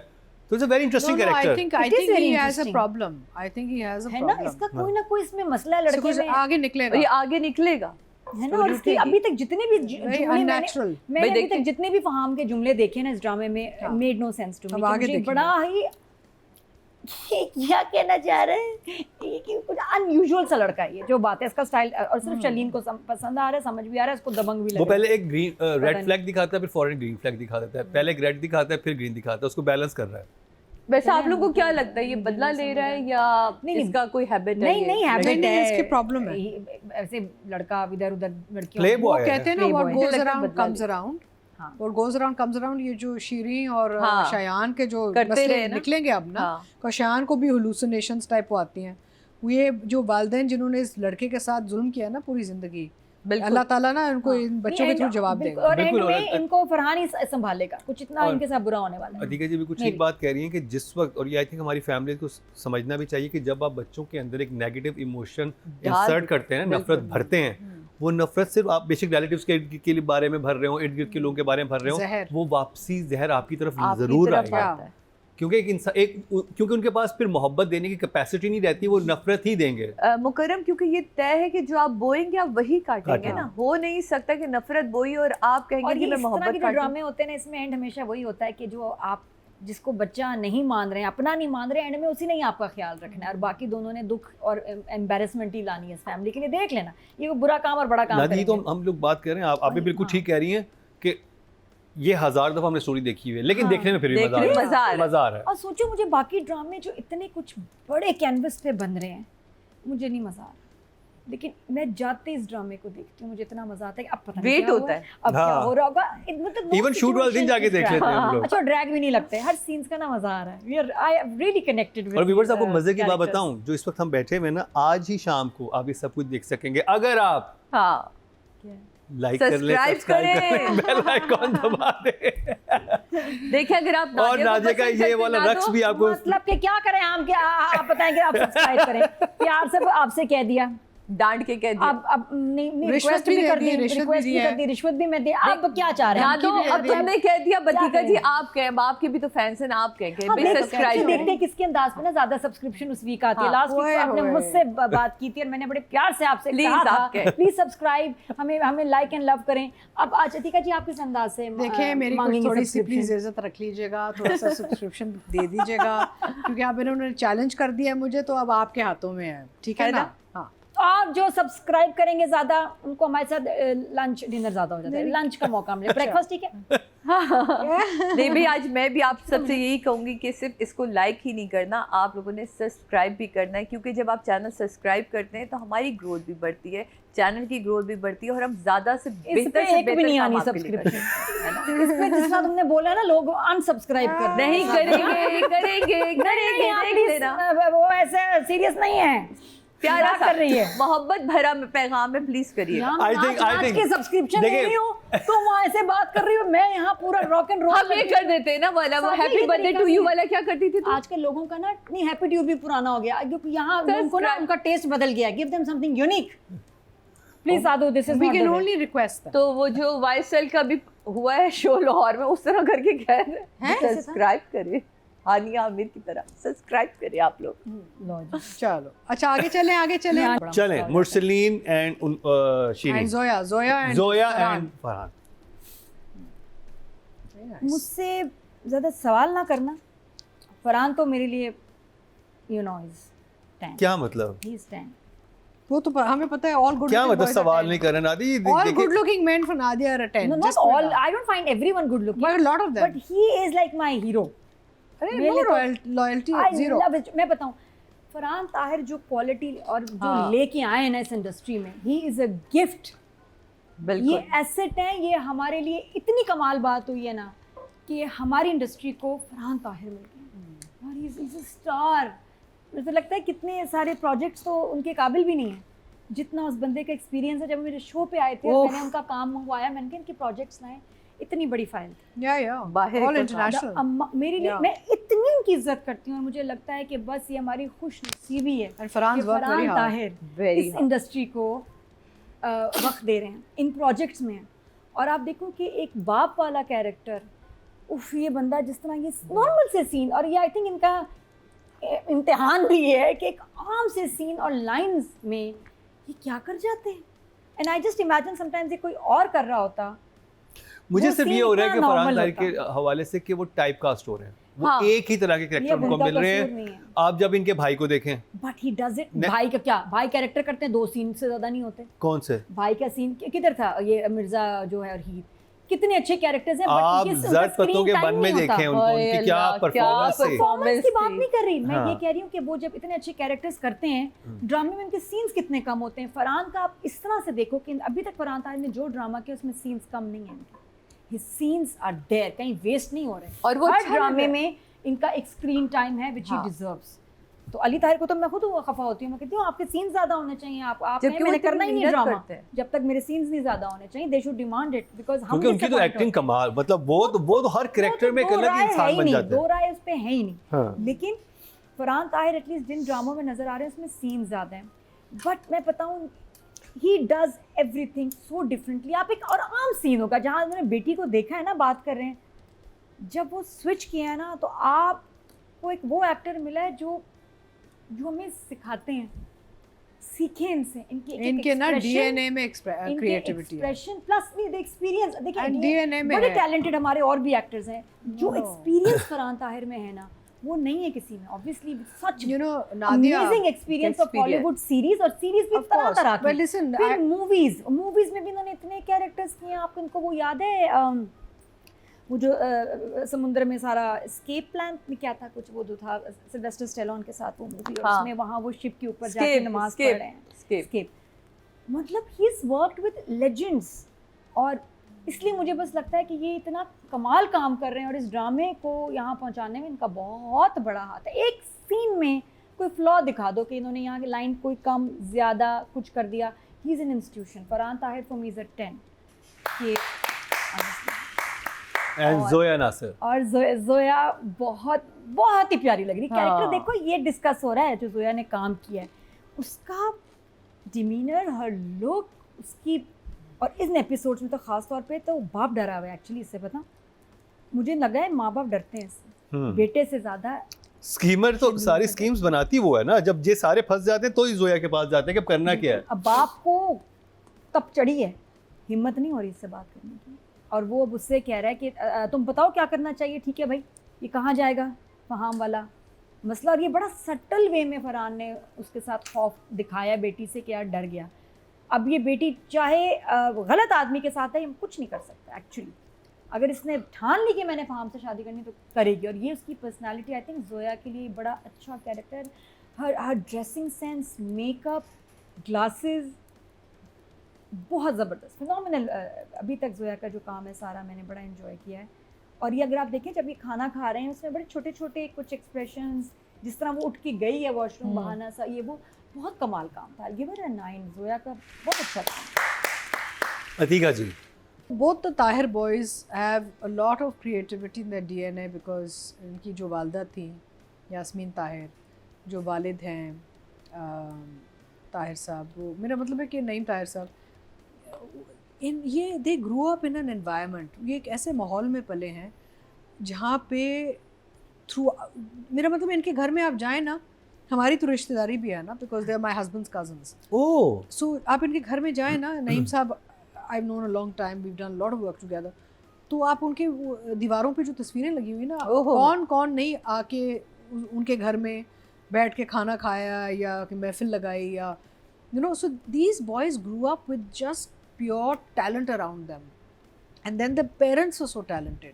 तो it's a very interesting No, I character. think It is very he has a interesting. problem. I think he has a है ना, problem. इसका कोई ना कोई इसमें मसला है So लड़के कुछ में, आगे निकलेगा. ये आगे निकलेगा। है ना। और इसकी उठेगी। अभी तक जितने भी Very जुमले unnatural. मैंने अभी देखिए- तक जितने भी फहाम के जुमले देखे ना इस ड्रामे में, हाँ। मेड नो सेंस टू अब मी। आगे मुझे देखेंगे। बड़ा ही ये क्या कहना चाह रहे हैं, ये कि कुछ अनयूजुअल सा लड़का है ये, जो बात है इसका स्टाइल, और सिर्फ शलीन को पसंद आ रहा है, समझ भी आ रहा है, इसको दबंग भी लग वो रहा है। पहले एक ग्रीन रेड नहीं। फ्लैग दिखाता है, फिर फॉरेन ग्रीन फ्लैग दिखा देता है, पहले एक रेड दिखाता है फिर ग्रीन दिखाता है, उसको बैलेंस कर रहा है। वैसे आप लोगों को क्या लगता है, ये बदला ले रहा है या नहीं, इसका कोई हैबिट है? नहीं ये? नहीं हैबिट नहीं, है, इसकी problem है। ऐसे लड़का इधर उधर लड़कियों Playboy वो है। कहते हैं ना, what Playboy। goes मुझे लगता है around बदला comes ले। around. हाँ। What goes around comes around. ये जो शीरीन और हाँ। शयान के जो करते मसले रहे ना। निकलेंगे अब ना, हाँ। तो शयान को भी hallucinations टाइप वो आती हैं। ये जो वालिदैन जिन्होंने इस लड़के के साथ जुल्म किया ना पूरी जिंदगी, बिल्कुल। अल्लाह ताला ना इनको इन बच्चों के नहीं, थ्रू जवाब बिल्कुल, देगा। और एंड बिल्कुल, में और- इनको फरहान ही संभालेगा, कुछ इतना और- इनके साथ बुरा होने वाला है। अधिका जी भी कुछ Maybe. एक बात कह रही हैं कि जिस वक्त, और ये आई थिंक हमारी फैमिली को समझना भी चाहिए कि जब आप बच्चों के अंदर एक नेगेटिव इमोशन इंसर्ट करते हैं ना, नफरत भरते हैं, वो नफरत सिर्फ आप बेसिक रिलेटिव्स के बारे में भर रहे हो, इर्द गिर्द के लोगों के बारे में भर रहे जहर। हो, वो वापसी जहर आपकी तरफ आपकी जरूर तरफ आएगा। आता है। क्योंकि क्योंकि उनके पास फिर मोहब्बत देने की कैपेसिटी नहीं रहती, वो नफरत ही देंगे। मुकरम, क्योंकि ये तय है कि जो आप बोएंगे आप वही काटेंगे काटेंगे। ना। हो नहीं सकता कि नफरत बोई और आप कहेंगे और कि ये मैं इस तरह मोहब्बत के जो काटूं। ड्रामे होते हैं ना, इसमें एंड हमेशा वही होता है कि जो आप जिसको बच्चा नहीं मान रहे हैं, अपना नहीं मान रहे, एंड में उसी ने ही आपका ख्याल रखना है, और बाकी दोनों ने दुख और एम्बेरसमेंट ही लानी है इस फैमिली के लिए। देख लेना, ये वो बुरा काम और बड़ा काम नादी, तो करेंगे। हम लोग बात कर रहे हैं, आप भी वही, बिल्कुल हाँ। ठीक कह रही हैं कि ये 1000 दफा हमने स्टोरी देखी हुई है, लेकिन हाँ, देखने में फिर भी देखने में मजा आ रहा है। मजा आ रहा है। और सोचो, मुझे बाकी ड्रामे जो इतने कुछ बड़े कैनवस पे बन रहे हैं, मुझे नहीं मजा आ रहा, लेकिन मैं जाते इस ड्रामे को देखती हूँ, मुझे इतना मजा आता है कि अब पता नहीं वेट क्या होता हुआ, है। अब क्या हाँ। हो रहा होगा। मतलब no Even shoot वाले दिन situation जाके is देख drag। लेते हैं हम लोग। अच्छा, ड्रैग भी नहीं लगते, हर सीन्स का ना मजा आ रहा है। We are, I am really connected with और व्यूअर्स, आपको these, मजे की बात characters। बताऊं, जो इस वक्त हम बैठे हुए हैं ना, आज ही शाम को आप ये सब कुछ देख सकेंगे अगर आप हाँ, लाइक कर लें, Subscribe सब्सक्राइब कर करें। लें, बेल आइकॉन दबा दें। देखिए अगर आप और नादिया का ये वाला रक्स भी आपको मतलब कि क्या करें हम, क्या आप बताएं कि आप सब्सक्राइब करें, प्यार से आपसे कह दिया, डांट के कह दिया। अब नहीं रिश्वत रिक्वेस्ट भी भी दे कर दी, दी, रिश्वत भी रिक्वेस्ट दी भी है। कर दी, रिश्वत भी मैं दी। अब क्या चाह रहे ना हैं? तो अब तुमने कह दिया, बतीका जी करें? आप कहें, आपके भी तो फैंस हैं ना, आप कहेंगे हाँ, भाई देखते सब्सक्राइब देखते हैं किसके अंदाज में ना ज्यादा सब्सक्रिप्शन उस वीक आती है। हाँ, लास्ट वीक ओए, आपने ओए। मुझसे बात की थी और मैंने बड़े प्यार से आपसे Please, कहा आप था कहें। प्लीज सब्सक्राइब, हमें लाइक एंड लव करें। अब आज अतिका जी आप किस अंदाज से देखिए, मेरी कुछ मांगेंगी थोड़ी सी subscription? प्लीज इज्जत रख लीजिएगा, थोड़ा सा सब्सक्रिप्शन दे दीजिएगा, क्योंकि अब इन्होंने चैलेंज कर दिया है मुझे, तो अब आपके हाथों में है, ठीक है है ना? ना? हाँ, तो आप जो सब्सक्राइब करेंगे ज्यादा, उनको हमारे साथ लंच डिनर ज्यादा हो जाता है, लंच का मौका मिले। ब्रेकफास्ट ठीक है? नहीं भाई, आज मैं भी आप सबसे यही कहूंगी कि सिर्फ इसको लाइक ही नहीं करना, आप लोगों ने सब्सक्राइब भी करना है, क्योंकि जब आप चैनल सब्सक्राइब करते हैं तो हमारी ग्रोथ भी बढ़ती है, चैनल की ग्रोथ भी बढ़ती है, और हम ज्यादा से इस बेहतर पे से एक भी बेहतर नहीं काम आनी आपके लिए करते हैं, है ना? इस पे जिस तरह तुमने बोला ना, लोग अनसब्सक्राइब कर रहे हैं। नहीं करेंगे, करेंगे, करेंगे, आप देख please, लेना। वो ऐसे सीरियस नहीं है, प्यारा मजाक सा कर रही है। मोहब्बत भरा पैगाम में प्लीज करिए। यहाँ I नाच think- I नाच think- के सब्सक्रिप्शन ले देखिए- रही हूँ, तो वहाँ ऐसे बात कर रही हूँ, मैं यहाँ पूरा रॉक एंड रोल हम ये कर देते हैं ना वाला, वो सब हैप्पी यही बर्थडे तरीका टू से यू है। वाला क्या करती थी तुम? आजकल लोगों का ना नहीं, हैप्पी ट्यूब भी पुराना हो गया, क्योंकि यहाँ उनको ना Subscribe. उनका टेस्ट बदल गया। Give them something unique please Sadhu, this is we not can the way. Only request तो वो जो वाईएसएल का भी हुआ है शो लाहौर में, उस तरह करके कह रहे हैं सब्सक्राइब करें। हानिया आमिर की तरह सब्सक्राइब करें आप लोग। लो जी। चलो अच्छा आगे चलें यहाँ बड़ा चलें, मसला हो Mursaleen and and Shireen, Zoya Zoya and Farhan. जाता है। मुझसे ज़्यादा सवाल ना करना। फरहान तो मेरे लिए यू नो इज 10। क्या मतलब? He is 10। वो तो हमें पता है ऑल गुड क्या मतलब सवाल नहीं करना नादी? All good looking men for Nadia are 10 No, not all. I don't find everyone good looking. but a lot of them But he is like my hero. अरे मेरे नो लिए तो- loyalty I zero love it. मैं बताऊं, फरहान ताहिर जो quality और जो हाँ। लेके आए हैं ना इस इंडस्ट्री में, he is a gift. ये बिल्कुल एसेट है, ये हमारे लिए इतनी कमाल बात हुई है ना कि हमारी इंडस्ट्री को फरहान ताहिर मिल गया और he's a star. मुझे तो लगता है कितने सारे प्रोजेक्ट्स तो उनके काबिल भी नहीं है जितना उस बंदे का एक्सपीरियंस है। जब मेरे शो पे आए थे ओह। मैंने उनका काम मंगवाया, मैंने कहा इनके प्रोजेक्ट्स लाएं, इतनी बड़ी फाइल थी। या बाहर ऑल को इंटरनेशनल अम्मा मेरे लिए Yeah. मैं इतनी उनकी इज्जत करती हूँ और मुझे लगता है कि बस ये हमारी खुश नसीबी है एंड फरहान कि work very Farhan hard Tahir very इस इंडस्ट्री को वक्त दे रहे हैं, इन प्रोजेक्ट्स में हैं। और आप देखो कि एक बाप वाला कैरेक्टर, उफ, ये बंदा जिस तरह ये नॉर्मल से सीन, और ये आई थिंक इनका इम्तिहान भी ये है कि एक आम से सीन और लाइंस में ये क्या कर जाते हैं। And I just imagine sometimes ये कोई और कर रहा होता। मुझे वो सिर्फ scene ये हो रहा है कि इतना फरहान normal ताहिर होता। के हवाले से कि वो टाइप कास्ट हो रहे हैं, वो हाँ। एक ही तरह के ये कैरेक्टर उनको उनका मिल रहे कसूर हैं। नहीं है। आप जब इनके भाई को देखें, बट ही डज इट। ने- भाई का क्या, भाई कैरेक्टर करते हैं 2 सीन से ज्यादा नहीं होते। कौन से? भाई का सीन किधर था, ये मिर्जा जो है और हीर, कितने अच्छे कैरेक्टर्स हैं। आप but उनका जट screen पत्तों के time बन में नहीं होता। देखें उनको, ओए उनकी क्या अल्लाह, क्या परफॉर्मेंस है। परफॉर्मेंस की बात थी। नहीं कर रही मैं, हाँ। ये कह रही हूँ कि वो जब इतने अच्छे कैरेक्टर्स करते हैं ड्रामे में उनके सीन्स कितने कम होते हैं। फरहान का आप इस तरह से देखो कि अभी तक फरहान ताहिर ने जो ड्रामा किया उसमें सीन्स कम नहीं है इनके। His scenes are there, कहीं वेस्ट नहीं हो रहे। और वो हर अच्छा लग ड्रामे रहा में इनका एक स्क्रीन टाइम है which he हाँ। deserves। तो अली ताहिर को तो मैं खुद खफा होती हूँ, मैं कहती हूँ आपके सीन्स ज्यादा होने चाहिए, आप जबकि वो मैंने इतनी करना ही नहीं मेहनत ड्रामा करते हैं। जब तक मेरे सीन्स नहीं ज्यादा होने चाहिए। They should demand it because हम क्योंकि उनकी तो एक्टिंग कमाल, मतलब वो तो हर कैरेक्टर में कलर की इंसान बन जाते दो हैं। राय उस पे है ही नहीं। हाँ। लेकिन फरहान ताहिर एटलीस्ट जिन ड्रामों में नजर आ रहे हैं उसमें सीन्स ज्यादा हैं। बट मैं बताऊँ, he does everything so differently. आप एक और आम सीन होगा जहाँ उन्होंने बेटी को देखा है ना, बात कर रहे हैं, जब वो स्विच किया है ना तो आपको एक वो एक्टर मिला है जो हमें सिखाते हैं, सीखें इनसे, इनके ना डीएनए में क्रिएटिविटी है expression plus the experience. And देखिए DNA में बड़े है। टैलेंटेड हमारे और भी एक्टर्स हैं जो No. एक्सपीरियंस फरहान ताहिर में है ना, वो नहीं है किसी में। Obviously such you know Nadia amazing experience of experience. Bollywood series, और सीरीज भी Of तरह course. तरह But की। listen, फिर मूवीज में भी इन्होंने इतने कैरेक्टर्स किए हैं। आपको इनको वो याद है वो जो समुद्र में सारा एस्केप प्लान में क्या था कुछ, वो जो था सिल्वेस्टर स्टेलोन के साथ वो मूवी, और हाँ। उसमें वहाँ वो शिप के ऊपर जाके नमाज पढ़ रहे हैं। escape. मतलब he is worked with legends, और इसलिए मुझे बस लगता है कि ये इतना कमाल काम कर रहे हैं और इस ड्रामे को यहाँ पहुँचाने में इनका बहुत बड़ा हाथ है। एक सीन में कोई फ्लॉ दिखा दो कि इन्होंने यहाँ की लाइन कोई कम ज़्यादा कुछ कर दिया, he is an institution. Farhan Tahir for me is a 10 कि एंड जोया नासिर। और जोया बहुत बहुत ही प्यारी लग रही। हाँ। कैरेक्टर देखो ये डिस्कस हो रहा है जो जोया ने काम किया है, उसका डिमीनर, हर लुक, उसकी, और इन एपिसोड्स में तो खास तौर पे तो बाप डरा हुआ है एक्चुअली इससे। पता मुझे लगा है माँ बाप डरते हैं इससे, बेटे से ज़्यादा। स्कीमर तो सारी स्कीम्स बनाती वो है ना, जब ये सारे फंस जाते हैं तो ही जोया के पास जाते हैं कि अब करना क्या है। अब बाप को तब चढ़ी है, हिम्मत नहीं हो रही इससे बात करने की, और वो अब उससे कह रहा है कि तुम बताओ क्या करना चाहिए। ठीक है भाई, ये कहाँ जाएगा फहाम वाला मसला। और ये बड़ा सटल वे में फरहान ने उसके साथ खौफ दिखाया बेटी से कि यार डर गया। अब ये बेटी चाहे गलत आदमी के साथ है, हम कुछ नहीं कर सकते एक्चुअली। अगर इसने ठान ली कि मैंने फहाम से शादी करनी तो करेगी, और ये उसकी पर्सनालिटी आई थिंक जोया के लिए बड़ा अच्छा कैरेक्टर। हर ड्रेसिंग सेंस, मेकअप, ग्लासेस, बहुत ज़बरदस्त, फिनोमिनल। अभी तक जोया का जो काम है सारा मैंने बड़ा एंजॉय किया है। और ये अगर आप देखें जब ये खाना खा रहे हैं उसमें बड़े छोटे छोटे कुछ एक्सप्रेशंस, जिस तरह वो उठ के गई है वॉशरूम बहाना सा, ये वो बहुत कमाल काम था। गिव हर अ 9, जोया का बहुत अच्छा काम। अतीका जी। both the Tahir boys have a lot of creativity in their DNA because इनकी जो वालदा थी यास्मीन ताहिर, जो वालिद हैं ताहिर साहब, वो मेरा मतलब है कि नईम ताहिर साहब, इन ये they grow up in an environment, ये एक ऐसे माहौल में पले हैं जहाँ पे थ्रू, मेरा मतलब इनके घर में आप जाएं ना, हमारी तो रिश्तेदारी भी है ना, because they are my husband's cousins. Oh so आप इनके घर में जाएं ना, नईम साहब I have known a long time, we have done lot of work together, तो आप उनके दीवारों पे जो तस्वीरें लगी हुई ना, कौन कौन नहीं आके उनके घर में बैठ के खाना खाया या कि महफिल लगाई, या you know, so these boys grew up with just pure talent around them, and then the parents are so talented.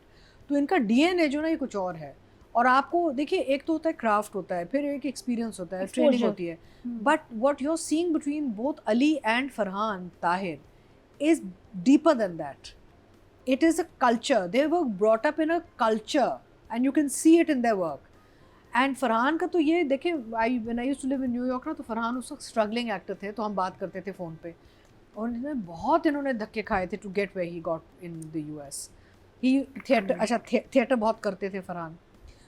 तो इनका डीएनए जो ना ये कुछ और है। और आपको देखिए, एक तो होता है क्राफ्ट होता है, फिर एक एक्सपीरियंस होता है, ट्रेनिंग होती है, but what you are seeing between both Ali and Farhan Tahir is deeper than that. It is a culture. They were brought up in a culture and you can see it in their work. And Farhan का तो ये देखें, when I used to live in New York ना, तो फरहान उस वक्त struggling actor थे, तो हम बात करते थे फ़ोन पे, और इन्होंने धक्के खाए थे to get where he got in the US. ही थिएटर बहुत करते थे फरहान.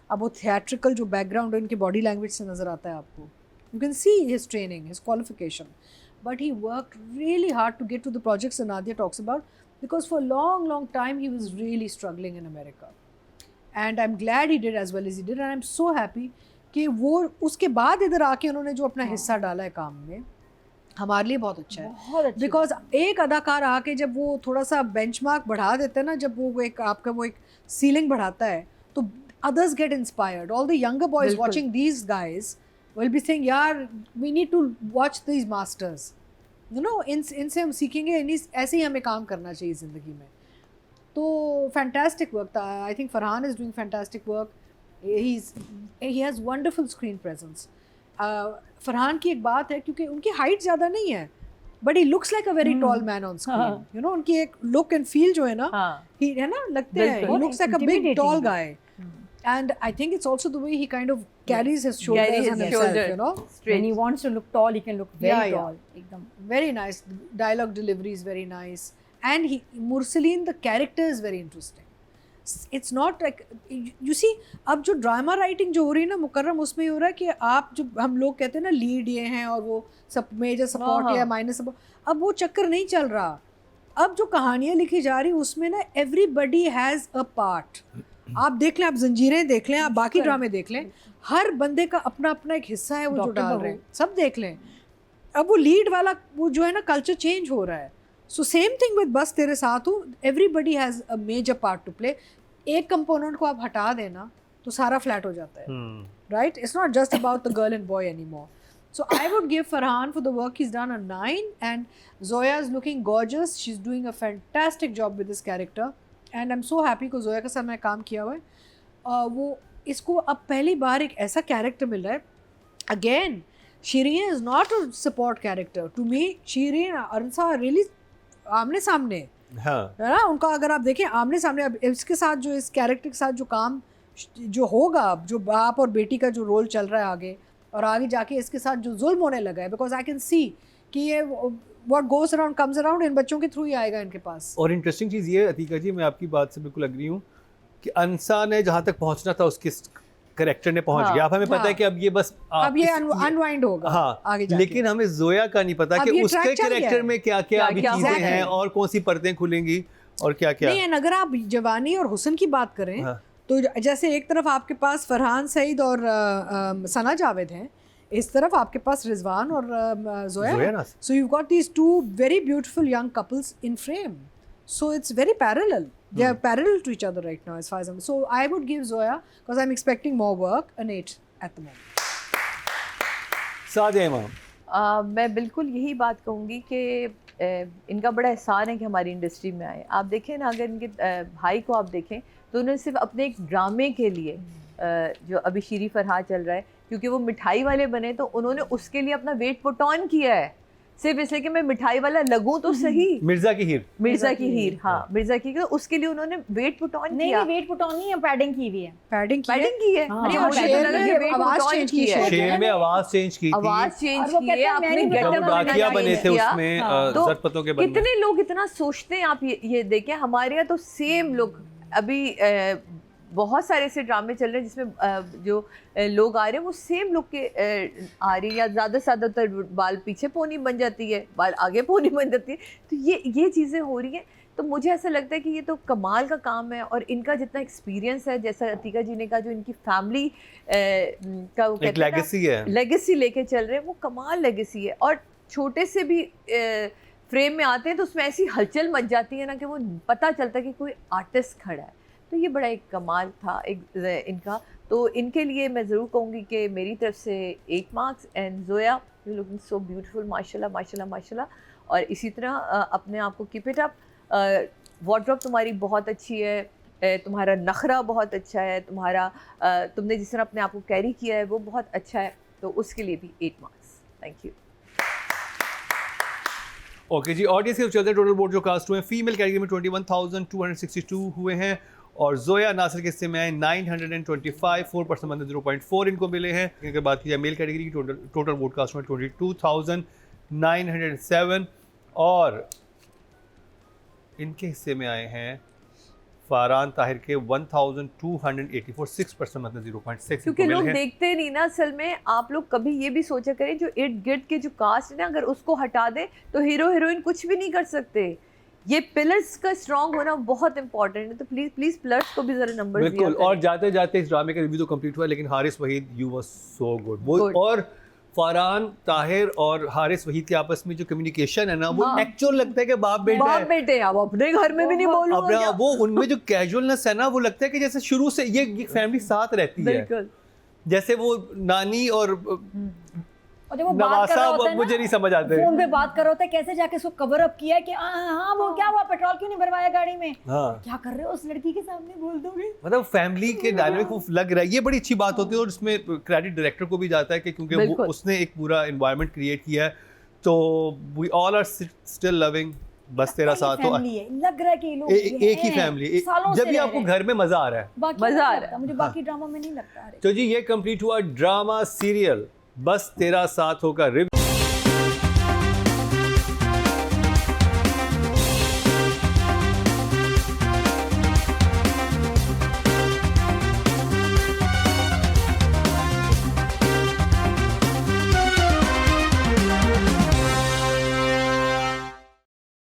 अब वो थिएट्रिकल जो बैकग्राउंड है इनके बॉडी लैंग्वेज से नज़र आता है आपको. You can see his training, his qualification. But he worked really hard to get to the projects that Nadia talks about, because for a long, long time he was really struggling in America. And I'm glad he did as well as he did, and I'm so happy कि वो उसके बाद इधर आके उन्होंने जो अपना हिस्सा डाला है काम में, हमारे लिए बहुत अच्छा है. बिकॉज एक अदाकार आके जब वो थोड़ा सा बेंचमार्क बढ़ा देते हैं ना, जब वो एक आपका वो एक सीलिंग बढ़ाता है, तो others get inspired. All the younger boys watching these guys will be saying, यार we need to watch these masters. You know, इनसे हम सीखेंगे, ऐसे ही हमें काम करना चाहिए ज़िंदगी में. तो फैंटास्टिक वर्क था. I think Farhan is doing fantastic work. He has wonderful screen presence. Farhan की एक बात है, क्योंकि उनकी हाइट ज़्यादा नहीं है, but he looks like a very tall man on screen. You know, उनकी एक लुक एंड फील जो है ना, ही है ना, लगते हैं he looks like a big tall guy. And I think it's also the way he kind of carries his shoulders and himself, you know. When he wants to look tall, he can look very tall. Ekdam. Very nice. Dialogue delivery is very nice. And Mursaleen, the character is very interesting. It's not like, you see, अब जो drama writing जो हो रही है ना मुकर्रम, उसमें हो रहा है कि आप जो हम लोग कहते हैं ना लीड ये हैं और वो सब मेजर सपोर्ट या माइनर सपोर्ट, अब वो चक्कर नहीं चल रहा. अब जो कहानियाँ लिखी जा रही उसमें ना एवरीबडी हैज़ अ पार्ट. आप देख लें, आप जंजीरें देख लें, आप बाकी ड्रामे देख लें, हर बंदे का अपना अपना एक हिस्सा है वो जो डाल रहे हैं, सब देख लें. अब वो लीड वाला वो जो है ना कल्चर चेंज हो रहा है. सो सेम थिंग विद बस तेरे साथ हूँ. Everybody has a major part to play. एक कंपोनेंट को आप हटा देना तो सारा फ्लैट हो जाता है, right? It's not just about the girl and boy any more. So I would give Farhan for the work he's done a 9, and Zoya is looking gorgeous. She's doing a fantastic job with this character. And I'm so happy कि जोया के साथ मैं काम किया हुआ है. वो इसको अब पहली बार एक ऐसा कैरेक्टर मिल रहा है. Again, Shireen is not a support character. To me, Shireen Arnsa really आमने सामने है ना. उनका अगर आप देखें आमने सामने, अब इसके साथ जो इस कैरेक्टर के साथ जो काम जो होगा, अब जो बाप और बेटी का जो रोल चल रहा है आगे, और आगे जाके इसके साथ जो जुल्म होने लगा है, बिकॉज आई कैन सी कि ये what goes around comes around in बच्चों के थ्रू ही आएगा इनके पास. और इंटरेस्टिंग चीज़ ये अतीका जी, मैं आपकी बात से बिल्कुल अग्री हूँ कि अनसा ने जहाँ तक पहुँचना था उसके करेक्टर ने पहुँच गया. अब हमें पता है कि अब ये बस अब ये अनवाइंड होगा. हाँ, आगे जाके. लेकिन हमें जोया का नहीं पता कि उसके कैरेक्टर में क्या क्या अभी चीज़ें हैं और कौन सी परतें खुलेंगी और क्या क्या नहीं. अगर आप जवानी और हुस्न की बात करें तो जैसे एक तरफ आपके पास फरहान सईद और सना जावेद हैं, इस तरफ आपके पास रिजवान और Zoya. So you've got these two very beautiful young couples in frame. So it's very parallel. They are parallel to each other right now as far as I'm. So I would give Zoya, because I'm expecting more work, an 8 at the moment. Sadia इमाम. मैं बिल्कुल यही बात कहूँगी कि इनका बड़ा एहसान है कि हमारी इंडस्ट्री में आए. आप देखें ना, अगर इनके भाई को आप देखें तो उन्होंने सिर्फ अपने एक ड्रामे के लिए जो अभी शीरी फरहाद चल रहा है, क्योंकि वो मिठाई वाले बने, तो उन्होंने उसके लिए अपना वेट पुट ऑन किया है, सिर्फ इसलिए कि मैं मिठाई वाला लगूं तो सही. मिर्जा की हीर. हाँ, मिर्जा की हीर. उसके लिए उन्होंने वेट पुट ऑन किया. नहीं, वेट पुट ऑन नहीं है, पैडिंग की हुई है. पैडिंग की है. शेर में आवाज चेंज की थी. आपने डाकिया बने थे उसमें ज़रपतों के. कितने लोग इतना सोचते हैं. आप ये देखें, हमारे यहाँ तो सेम लोग अभी बहुत सारे ऐसे ड्रामे चल रहे हैं जिसमें जो लोग आ रहे हैं वो सेम लोग के आ रही हैं, या ज़्यादातर बाल पीछे पोनी बन जाती है, बाल आगे पोनी बन जाती है. तो ये चीज़ें हो रही हैं तो मुझे ऐसा लगता है कि ये तो कमाल का काम है, और इनका जितना एक्सपीरियंस है, जैसा अतीका जी ने कहा, जो इनकी फैमिली का वो एक कहते हैं ना, लेगेसी है। लेगेसी लेके चल रहे हैं, वो कमाल लेगेसी है। और छोटे से भी फ्रेम में आते हैं तो उसमें ऐसी हलचल मच जाती है ना कि वो पता चलता है कि कोई आर्टिस्ट खड़ा है। तो ये बड़ा एक कमाल था इनका। तो इनके लिए मैं ज़रूर कहूँगी कि मेरी तरफ से 8 marks. And Zoya, you looking so beautiful, माशाल्लाह माशाल्लाह माशाल्लाह। और इसी तरह अपने आप को कीप इट अप। वार्डरोब तुम्हारी बहुत अच्छी है, तुम्हारा नखरा बहुत अच्छा है, तुम्हारा तुमने जिस तरह अपने आप को कैरी किया है वो बहुत अच्छा है। तो उसके लिए भी 8 मार्क्स। Thank you. ओके जी, ऑडियंस के चलते टोटल वोट जो कास्ट हुए हैं फीमेल कैटेगरी में 21,262 हुए हैं, और जोया नासिर के हिस्से में आए 925, 4% मतलब 0.4 इनको मिले हैं। अगर बात की जाए मेल कैटेगरी की, टोटल वोट कास्ट में 22,907, और इनके हिस्से में आए हैं फारान ताहिर के 1,284, 6% मतलब 0.6 क्योंकि इनको लोग मिले हैं। देखते नहीं ना असल में। आप लोग कभी ये भी सोचा करें, जो इर्द गिर्द के जो कास्ट है ना, अगर उसको हटा दे तो हीरो हीरोइन कुछ भी नहीं कर सकते। ये पिलर्स का स्ट्रांग होना बहुत इंपॉर्टेंट है। तो प्लीज प्लीज पिलर्स को भी जरा नंबर दिया बिल्कुल। करें। और जाते जाते इस ड्रामे का रिव्यू तो कंप्लीट हुआ, लेकिन Haris Waheed, you was so good. वो Good. और फरहान ताहिर और हारिस वहीद के आपस में जो कम्युनिकेशन है ना, वो हाँ। एक्चुअल लगता है कि बाप बेटा बाप है। बेटे अब अपने घर में भी नहीं बोलूंगा अपना क्या? वो उनमें जो कैजुअलनेस है ना, वो लगता है कि जैसे शुरू से ये फैमिली साथ रहती है। बिल्कुल। जैसे वो नानी और और जब वो बात कर रहा नवासा होता है मुझे ना, नहीं समझ आते। फोन पे बात कर रहा होता है, कैसे जाके उसको कवर अप किया है कि हाँ वो क्या हुआ, पेट्रोल क्यों नहीं भरवाया गाड़ी में, हाँ, क्या कर रहे हो उस लड़की के सामने, बोल दोगे। मतलब फैमिली के डायनामिक वो लग रहा है, ये बड़ी अच्छी बात होती है। और इसमें क्रेडिट डायरेक्टर को भी जाता है कि क्योंकि वो बिल्कुल। उसने एक पूरा एनवायरनमेंट क्रिएट किया है। तो we all are still loving Bas Tera Saath हो। फैमिली है, लग रहा है कि ये लोग एक ही फैमिली, जब भी आपको घर में मजा आ रहा है। बाकी मजा आ नहीं रहा लगता, है। मुझे बाकी ड्रामा में नहीं लगता। अरे तो जी ये कंप्लीट हुआ ड्रामा सीरियल बस तेरा साथ होगा।